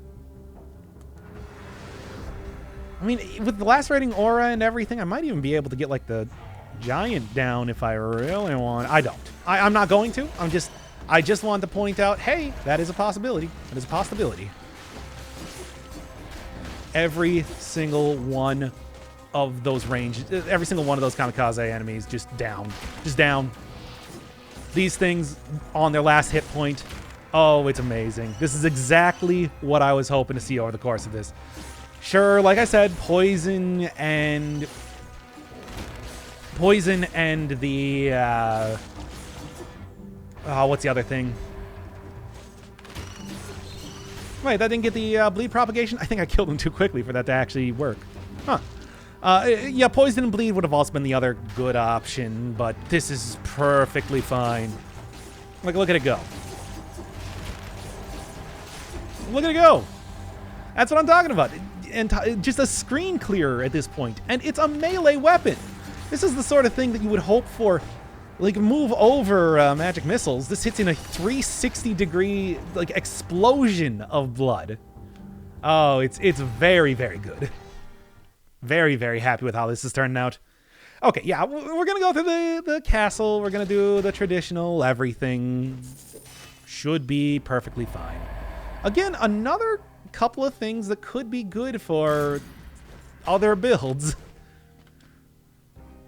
S1: I mean, with the lacerating aura and everything, I might even be able to get, like, the giant down if I really want. I don't. I'm not going to. I just wanted to point out, hey, that is a possibility. That is a possibility. Every single one of those every single one of those kamikaze enemies just down. Just down. These things on their last hit point. Oh, it's amazing. This is exactly what I was hoping to see over the course of this. Sure, like I said, poison and the what's the other thing? Wait, that didn't get the bleed propagation? I think I killed him too quickly for that to actually work. Huh. Yeah, poison and bleed would have also been the other good option, but this is perfectly fine. Look at it go. Look at it go. That's what I'm talking about. And just a screen clearer at this point. And it's a melee weapon. This is the sort of thing that you would hope for. Like, move over magic missiles. This hits in a 360-degree, like, explosion of blood. Oh, it's very, very good. Very, very happy with how this is turning out. Okay, yeah, we're going to go through the castle. We're going to do the traditional everything. Should be perfectly fine. Again, another couple of things that could be good for other builds.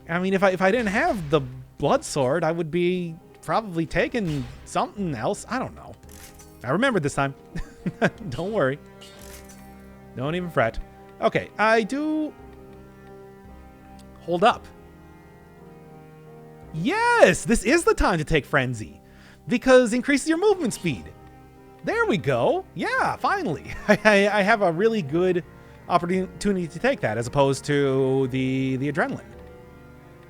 S1: I mean, if I didn't have the blood sword, I would be probably taking something else. I don't know. I remembered this time. Don't worry. Don't even fret. Okay, I do... Hold up. Yes, this is the time to take Frenzy, because increases your movement speed. There we go. Yeah, finally. I have a really good opportunity to take that as opposed to the adrenaline.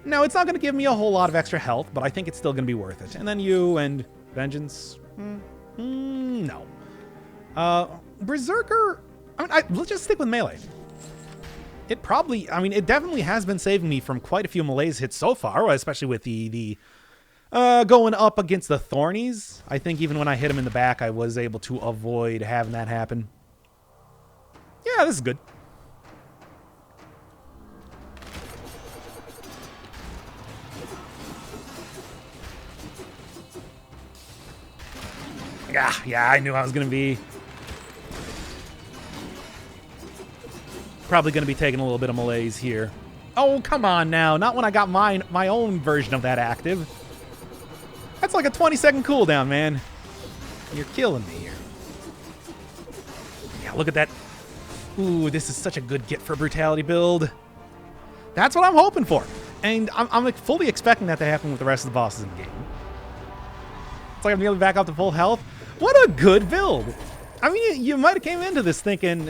S1: Now, it's not going to give me a whole lot of extra health, but I think it's still going to be worth it. And then you and Vengeance. No. Berserker. Let's just stick with melee. It probably, it definitely has been saving me from quite a few malaise hits so far, especially with the going up against the Thornies. I think even when I hit him in the back, I was able to avoid having that happen. Yeah, this is good. Yeah, I knew I was going to be... Probably going to be taking a little bit of malaise here. Oh, come on now. Not when I got my own version of that active. That's like a 20-second cooldown, man. You're killing me here. Yeah, look at that. Ooh, this is such a good get for brutality build. That's what I'm hoping for. And I'm fully expecting that to happen with the rest of the bosses in the game. It's like I'm nearly back up to full health. What a good build. I mean, you might have came into this thinking,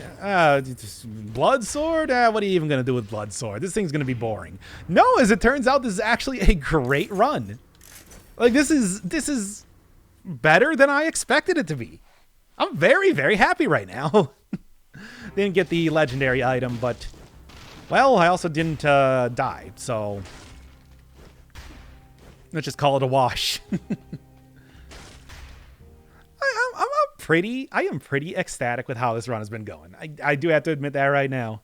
S1: Blood Sword? What are you even going to do with Blood Sword? This thing's going to be boring. No, as it turns out, this is actually a great run. Like, this is better than I expected it to be. I'm very, very happy right now. Didn't get the legendary item, but, well, I also didn't die, so let's just call it a wash. I am pretty ecstatic with how this run has been going. I do have to admit that right now.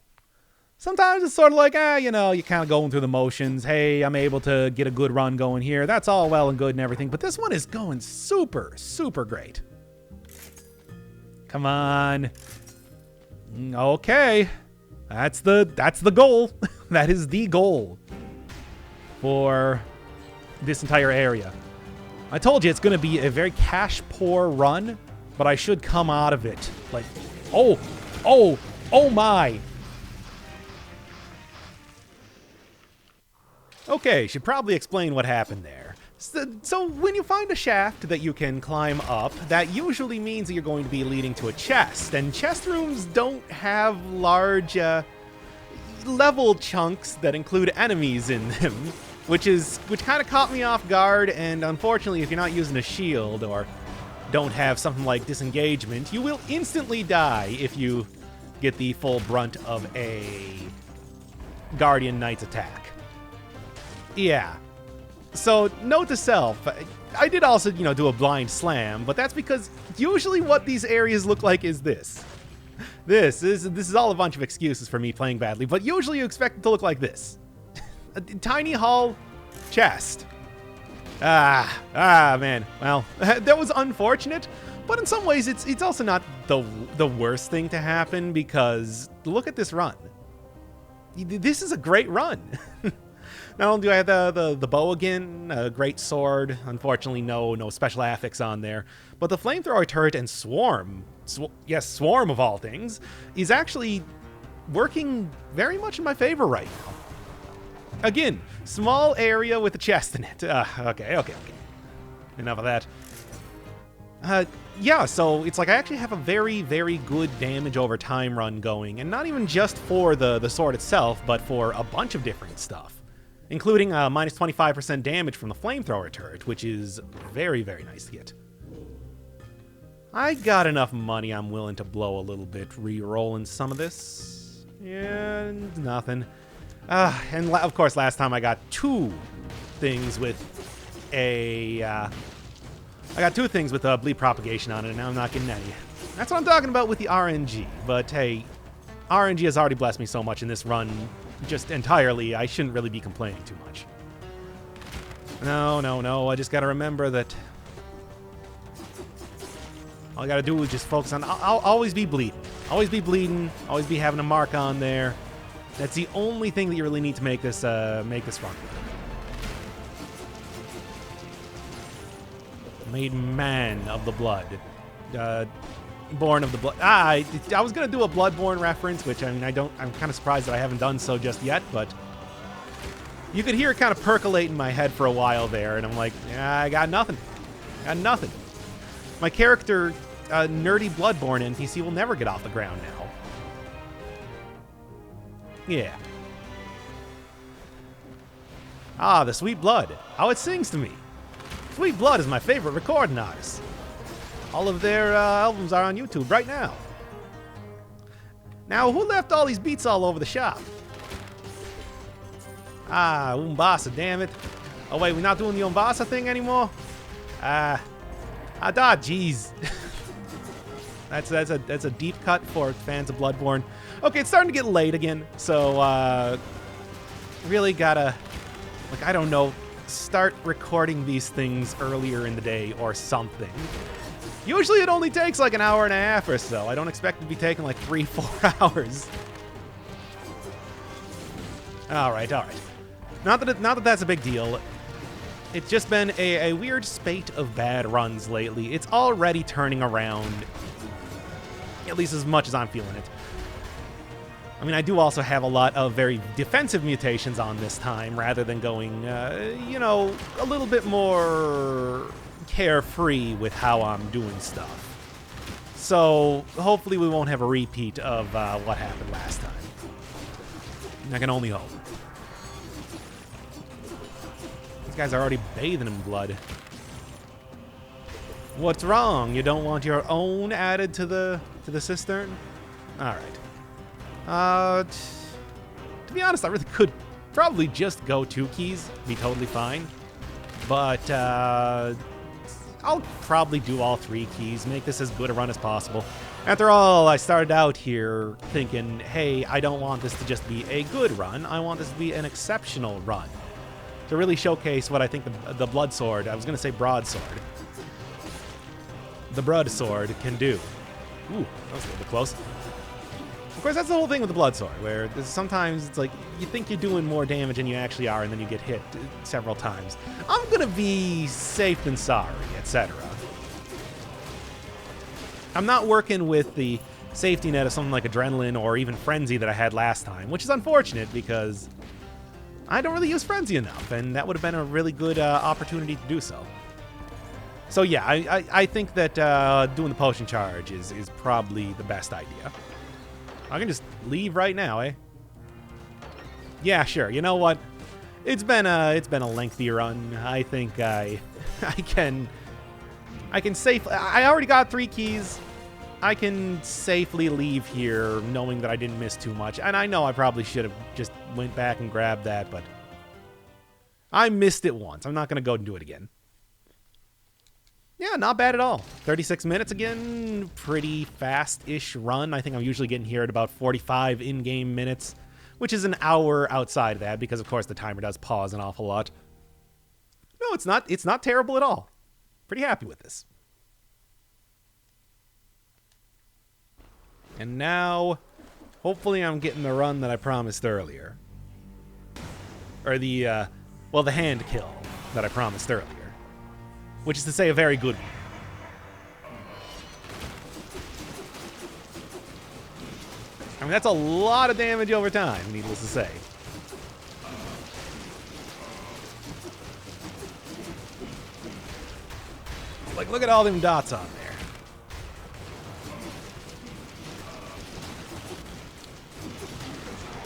S1: Sometimes it's sort of like, you kind of going through the motions. Hey, I'm able to get a good run going here. That's all well and good and everything, but this one is going super, super great. Come on. Okay. That's the goal. That is the goal for this entire area. I told you it's going to be a very cash poor run, but I should come out of it like, oh my. Okay, should probably explain what happened there. So when you find a shaft that you can climb up, that usually means that you're going to be leading to a chest, and chest rooms don't have large level chunks that include enemies in them, which kind of caught me off guard. And unfortunately, if you're not using a shield or don't have something like disengagement, you will instantly die if you get the full brunt of a Guardian Knight's attack. Yeah. So, note to self, I did also, do a blind slam, but that's because usually what these areas look like is this. This is all a bunch of excuses for me playing badly, but usually you expect it to look like this. A tiny hall chest. Man. Well, that was unfortunate, but in some ways it's also not the worst thing to happen, because look at this run. This is a great run. Not only do I have the bow again, a great sword, unfortunately no special affix on there, but the flamethrower turret and swarm of all things, is actually working very much in my favor right now. Again, small area with a chest in it. Okay. Enough of that. Yeah, so it's like I actually have a very, very good damage over time run going, and not even just for the sword itself, but for a bunch of different stuff, including minus 25% damage from the flamethrower turret, which is very, very nice to get. I got enough money I'm willing to blow a little bit re-rolling some of this. And nothing. And of course, last time I got two things with bleed propagation on it, and now I'm not getting any. That's what I'm talking about with the RNG. But hey, RNG has already blessed me so much in this run, just entirely, I shouldn't really be complaining too much. No, I just gotta remember that all I gotta do is just focus on, I'll always be bleeding. Always be bleeding, always be having a mark on there. That's the only thing that you really need to make this run. Made man of the blood. Born of the blood. I was gonna do a Bloodborne reference, which I'm kind of surprised that I haven't done so just yet, but you could hear it kind of percolate in my head for a while there, and I'm like, yeah, I got nothing. My character, nerdy Bloodborne NPC, will never get off the ground now. Yeah. The Sweet Blood. How it sings to me. Sweet Blood is my favorite recording artist. All of their albums are on YouTube right now. Now, who left all these beats all over the shop? Umbasa, damn it. Oh wait, we're not doing the Umbasa thing anymore? Jeez. That's a deep cut for fans of Bloodborne. Okay, it's starting to get late again, so really gotta, I don't know, start recording these things earlier in the day or something. Usually it only takes like an hour and a half or so. I don't expect it to be taking like 3-4 hours. All right. Not that that's a big deal. It's just been a weird spate of bad runs lately. It's already turning around, at least as much as I'm feeling it. I mean, I do also have a lot of very defensive mutations on this time, rather than going, a little bit more carefree with how I'm doing stuff. So hopefully we won't have a repeat of what happened last time. I can only hope. These guys are already bathing in blood. What's wrong? You don't want your own added to the cistern? All right. To be honest, I really could probably just go 2 keys, be totally fine. But I'll probably do all 3 keys, make this as good a run as possible. After all, I started out here thinking, hey, I don't want this to just be a good run. I want this to be an exceptional run. To really showcase what I think the blood sword, I was going to say broadsword, the broadsword can do. Ooh, that was a little bit close. Of course, that's the whole thing with the Blood Sword, where sometimes it's like you think you're doing more damage than you actually are, and then you get hit several times. I'm gonna be safe than sorry, etc. I'm not working with the safety net of something like Adrenaline or even Frenzy that I had last time, which is unfortunate because I don't really use Frenzy enough, and that would have been a really good opportunity to do so. So yeah, I think that doing the potion charge is probably the best idea. I can just leave right now, eh? Yeah, sure. You know what? It's been a lengthy run. I think I can safely. I already got 3 keys. I can safely leave here knowing that I didn't miss too much. And I know I probably should have just went back and grabbed that, but I missed it once. I'm not going to go and do it again. Yeah, not bad at all. 36 minutes again. Pretty fast-ish run. I think I'm usually getting here at about 45 in-game minutes, which is an hour outside of that because, of course, the timer does pause an awful lot. No, it's not. It's not terrible at all. Pretty happy with this. And now, hopefully I'm getting the run that I promised earlier. Or the, well, the hand kill that I promised earlier. Which is to say, a very good one. I mean, that's a lot of damage over time, needless to say. Like, look at all them dots on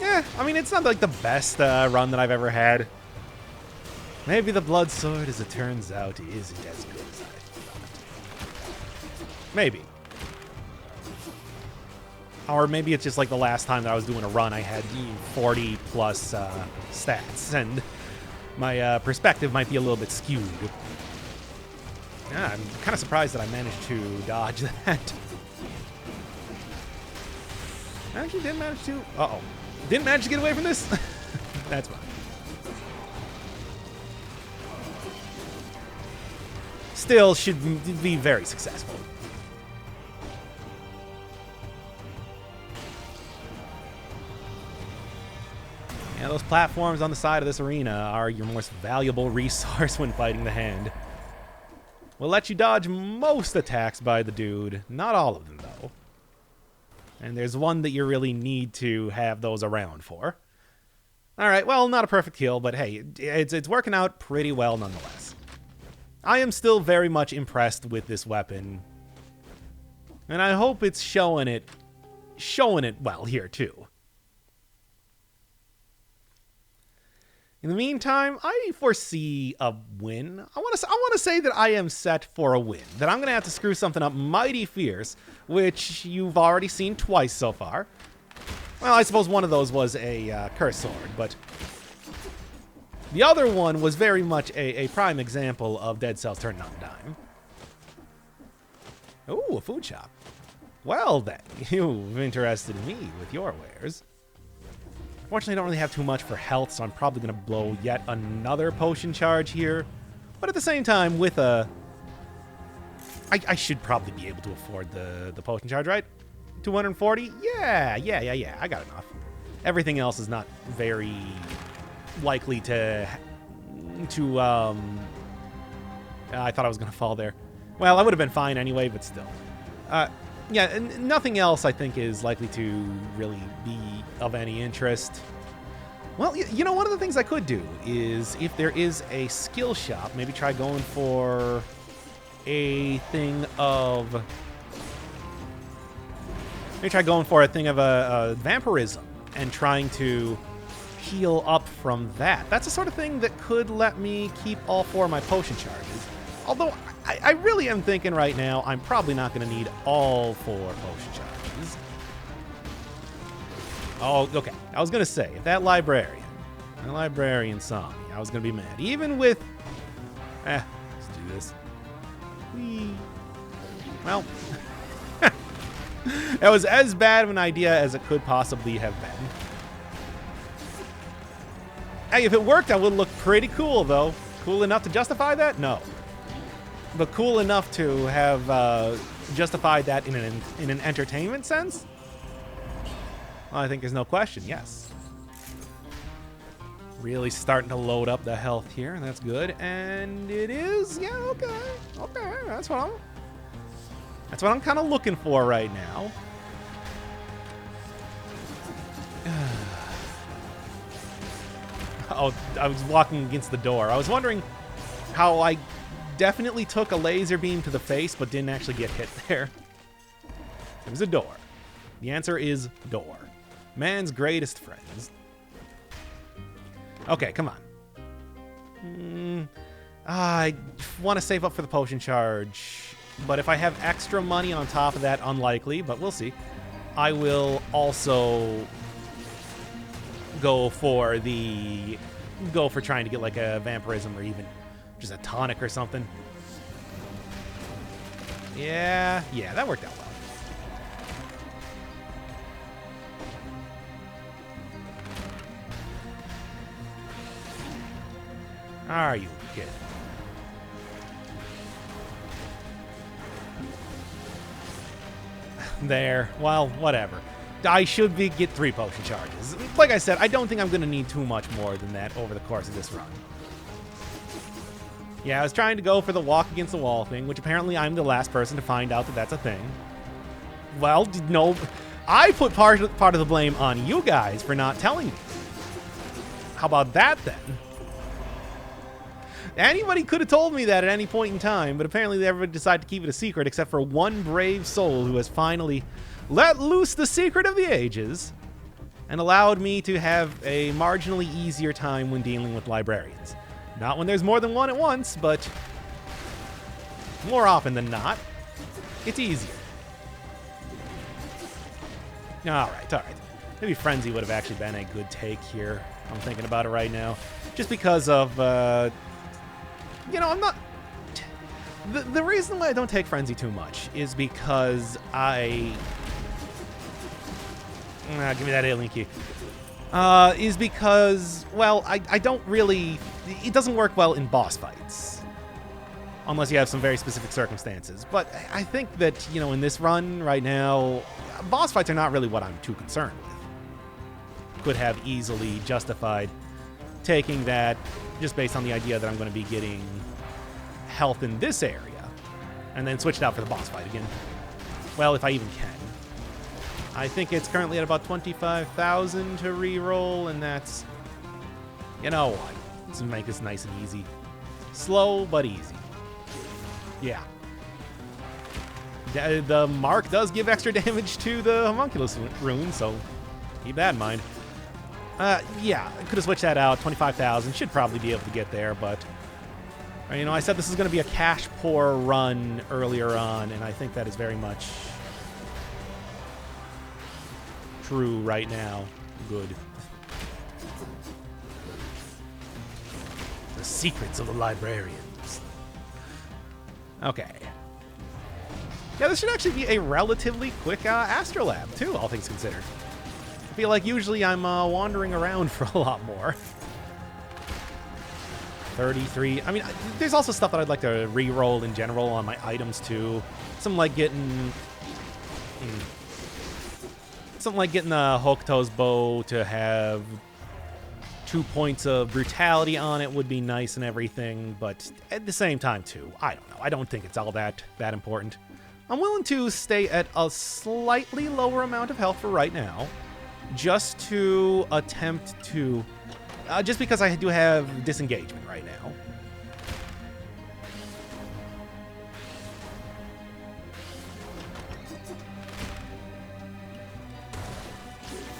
S1: there. Yeah, I mean, it's not like the best run that I've ever had. Maybe the Blood Sword, as it turns out, isn't as good as I thought. Maybe. Or maybe it's just like the last time that I was doing a run, I had 40 plus stats, and my perspective might be a little bit skewed. Yeah, I'm kind of surprised that I managed to dodge that. I actually didn't manage to. Uh-oh. Didn't manage to get away from this? That's fine. Still should be very successful. Yeah, those platforms on the side of this arena are your most valuable resource when fighting the hand. Will let you dodge most attacks by the dude. Not all of them, though. And there's one that you really need to have those around for. Alright, well, not a perfect kill, but hey, it's working out pretty well nonetheless. I am still very much impressed with this weapon. And I hope it's showing it well here, too. In the meantime, I foresee a win. I want to say that I am set for a win. That I'm going to have to screw something up mighty fierce, which you've already seen twice so far. Well, I suppose one of those was a curse sword, but the other one was very much a prime example of Dead Cells turning on a dime. Ooh, a food shop. Well then, you've interested me with your wares. Fortunately, I don't really have too much for health, so I'm probably going to blow yet another potion charge here. But at the same time, with a... I should probably be able to afford the potion charge, right? 240? Yeah. I got enough. Everything else is not very likely to I thought I was going to fall there. Well, I would have been fine anyway, but still. Yeah, and nothing else I think is likely to really be of any interest. Well, you know, one of the things I could do is if there is a skill shop, maybe try going for a thing of... Maybe try going for a thing of a vampirism and trying to heal up from that. That's the sort of thing that could let me keep all 4 of my potion charges. Although, I really am thinking right now, I'm probably not going to need all 4 potion charges. Oh, okay. I was going to say, if that librarian saw me, I was going to be mad. Even with... let's do this. Whee. Well, that was as bad of an idea as it could possibly have been. Hey, if it worked, that would look pretty cool, though. Cool enough to justify that? No. But cool enough to have justified that in an entertainment sense? I think there's no question, yes. Really starting to load up the health here, and that's good. And it is, yeah, okay. Okay, that's what I'm kind of looking for right now. Oh, I was walking against the door. I was wondering how I definitely took a laser beam to the face, but didn't actually get hit there. It was a door. The answer is door. Man's greatest friends. Okay, come on. I want to save up for the potion charge, but if I have extra money on top of that, unlikely, but we'll see. I will also go for trying to get like a vampirism or even just a tonic or something. Yeah, that worked out well. Are you kidding? There. Well, whatever. I should get 3 potion charges. Like I said, I don't think I'm going to need too much more than that over the course of this run. Yeah, I was trying to go for the walk against the wall thing, which apparently I'm the last person to find out that that's a thing. Well, no, I put part of the blame on you guys for not telling me. How about that, then? Anybody could have told me that at any point in time, but apparently everybody decided to keep it a secret except for one brave soul who has finally let loose the secret of the ages and allowed me to have a marginally easier time when dealing with librarians. Not when there's more than one at once, but more often than not, it's easier. All right. Maybe Frenzy would have actually been a good take here. I'm thinking about it right now. Just because of... I'm not... The reason why I don't take Frenzy too much is because I... give me that alien key. Is because, well, I don't really... It doesn't work well in boss fights. Unless you have some very specific circumstances. But I think that, in this run right now, boss fights are not really what I'm too concerned with. Could have easily justified taking that just based on the idea that I'm going to be getting health in this area, and then switch it out for the boss fight again. Well, if I even can. I think it's currently at about 25,000 to re-roll, and that's... You know what? Let's make this nice and easy. Slow, but easy. Yeah. The mark does give extra damage to the homunculus rune, so keep that in mind. Yeah, I could have switched that out. 25,000. Should probably be able to get there, but... I said this is going to be a cash-poor run earlier on, and I think that is very much true right now. Good. The secrets of the librarians. Okay. Yeah, this should actually be a relatively quick astrolab, too, all things considered. I feel like usually I'm wandering around for a lot more. 33. I mean, there's also stuff that I'd like to re-roll in general on my items, too. Something like getting the Hokuto's bow to have 2 points of brutality on it would be nice and everything, but at the same time, too, I don't know. I don't think it's all that important. I'm willing to stay at a slightly lower amount of health for right now, just to attempt to... just because I do have disengagement right now.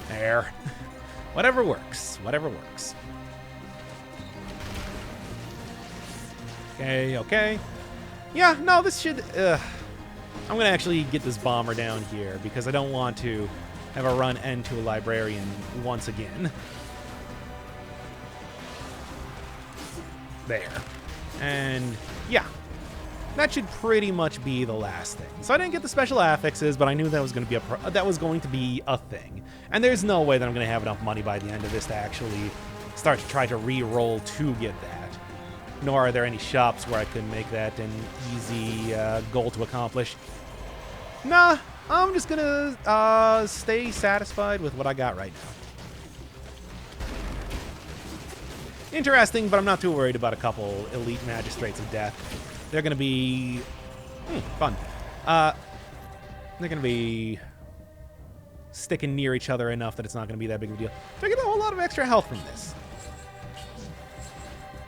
S1: There. Whatever works. Whatever works. Okay. Yeah, no, this should... I'm going to actually get this bomber down here because I don't want to have a run end to a librarian once again. There. And yeah, that should pretty much be the last thing. So I didn't get the special affixes, but I knew that was going to be a thing. And there's no way that I'm going to have enough money by the end of this to actually start to try to re-roll to get that. Nor are there any shops where I can make that an easy goal to accomplish. Nah, I'm just gonna stay satisfied with what I got right now. Interesting, but I'm not too worried about a couple elite magistrates of death. They're gonna be fun. They're gonna be sticking near each other enough that it's not gonna be that big of a deal. Do I get a whole lot of extra health from this?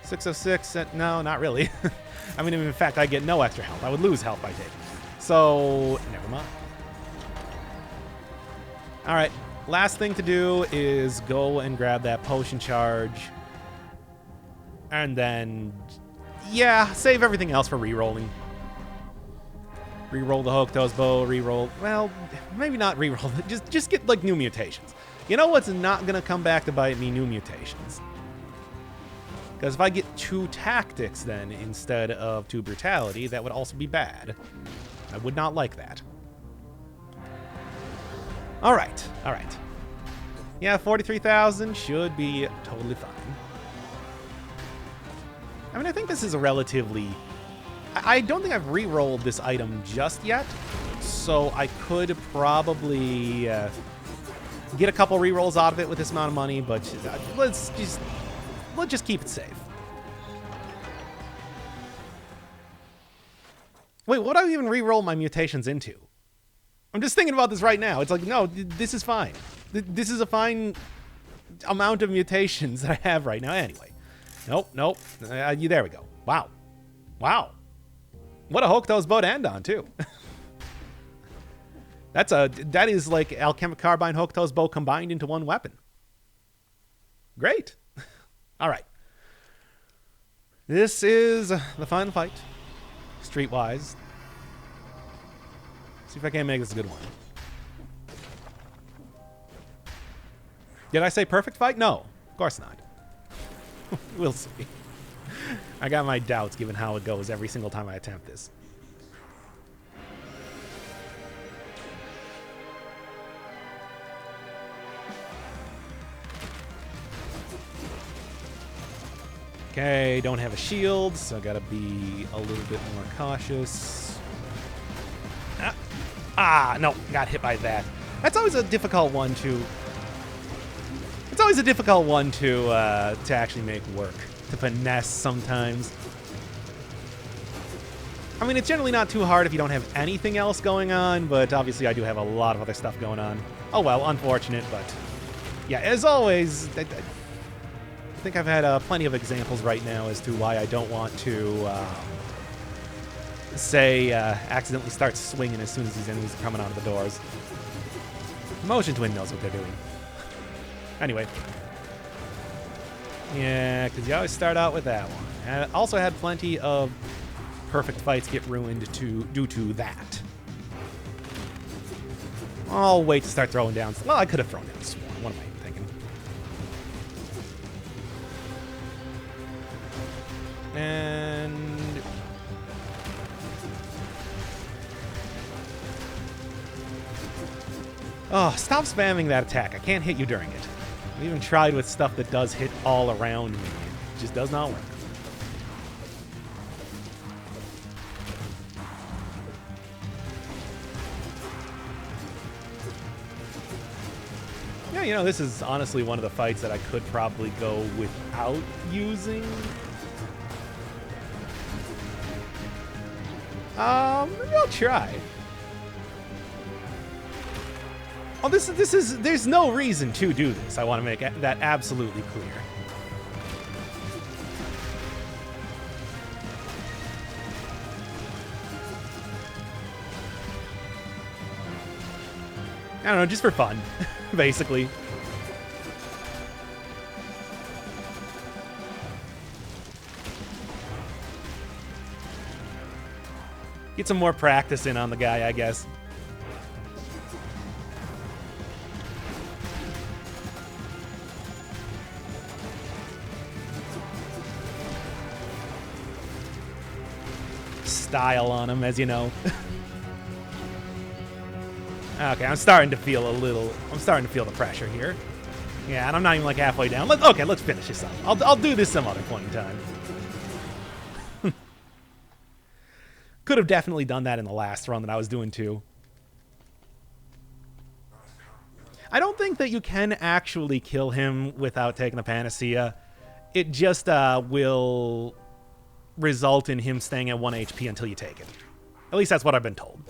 S1: 606, no, not really. I mean, in fact, I get no extra health. I would lose health by taking it. So, never mind. All right, last thing to do is go and grab that potion charge. And then, yeah, save everything else for re-rolling. Re-roll the Hokuto's bow, re-roll, well, maybe not re-roll, just get, like, new mutations. You know what's not going to come back to bite me? New mutations. Because if I get 2 tactics then instead of 2 brutality, that would also be bad. I would not like that. All right. Yeah, 43,000 should be totally fine. I mean, I think this is a relatively... I don't think I've re-rolled this item just yet, so I could probably get a couple re-rolls out of it with this amount of money, but let's just keep it safe. Wait, what do I even re-roll my mutations into? I'm just thinking about this right now. It's like, no, this is fine. This is a fine amount of mutations that I have right now. Anyway. Nope. There we go. Wow. What a Hokuto's bow to end on, too. That is like Alchemic Carbine Hokuto's bow combined into one weapon. Great. All right. This is the final fight. Streetwise. See if I can't make this a good one. Did I say perfect fight? No, of course not. We'll see. I got my doubts given how it goes every single time I attempt this. Okay, don't have a shield, so I gotta be a little bit more cautious. No, got hit by that. That's always a difficult one to... It's always a difficult one to actually make work, to finesse sometimes. I mean, it's generally not too hard if you don't have anything else going on, but obviously I do have a lot of other stuff going on. Oh well, unfortunate, but yeah, as always, I think I've had plenty of examples right now as to why I don't want to, accidentally start swinging as soon as these enemies are coming out of the doors. Motion Twin knows what they're doing. Anyway. Yeah, because you always start out with that one. And I also had plenty of perfect fights get ruined due to that. I'll wait to start throwing down... Well, I could have thrown down Swarm. What am I even thinking? And... Oh, stop spamming that attack. I can't hit you during it. I even tried with stuff that does hit all around me. It just does not work. Yeah, you know, this is honestly one of the fights that I could probably go without using. Maybe I'll try. Oh, there's no reason to do this. I want to make that absolutely clear. I don't know, just for fun, basically. Get some more practice in on the guy, I guess. Style on him, as you know. Okay, I'm starting to feel the pressure here. Yeah, and I'm not even like halfway down. Let's finish this up. I'll do this some other point in time. Could have definitely done that in the last run that I was doing too. I don't think that you can actually kill him without taking the Panacea. It just will result in him staying at 1 HP until you take it. At least that's what I've been told.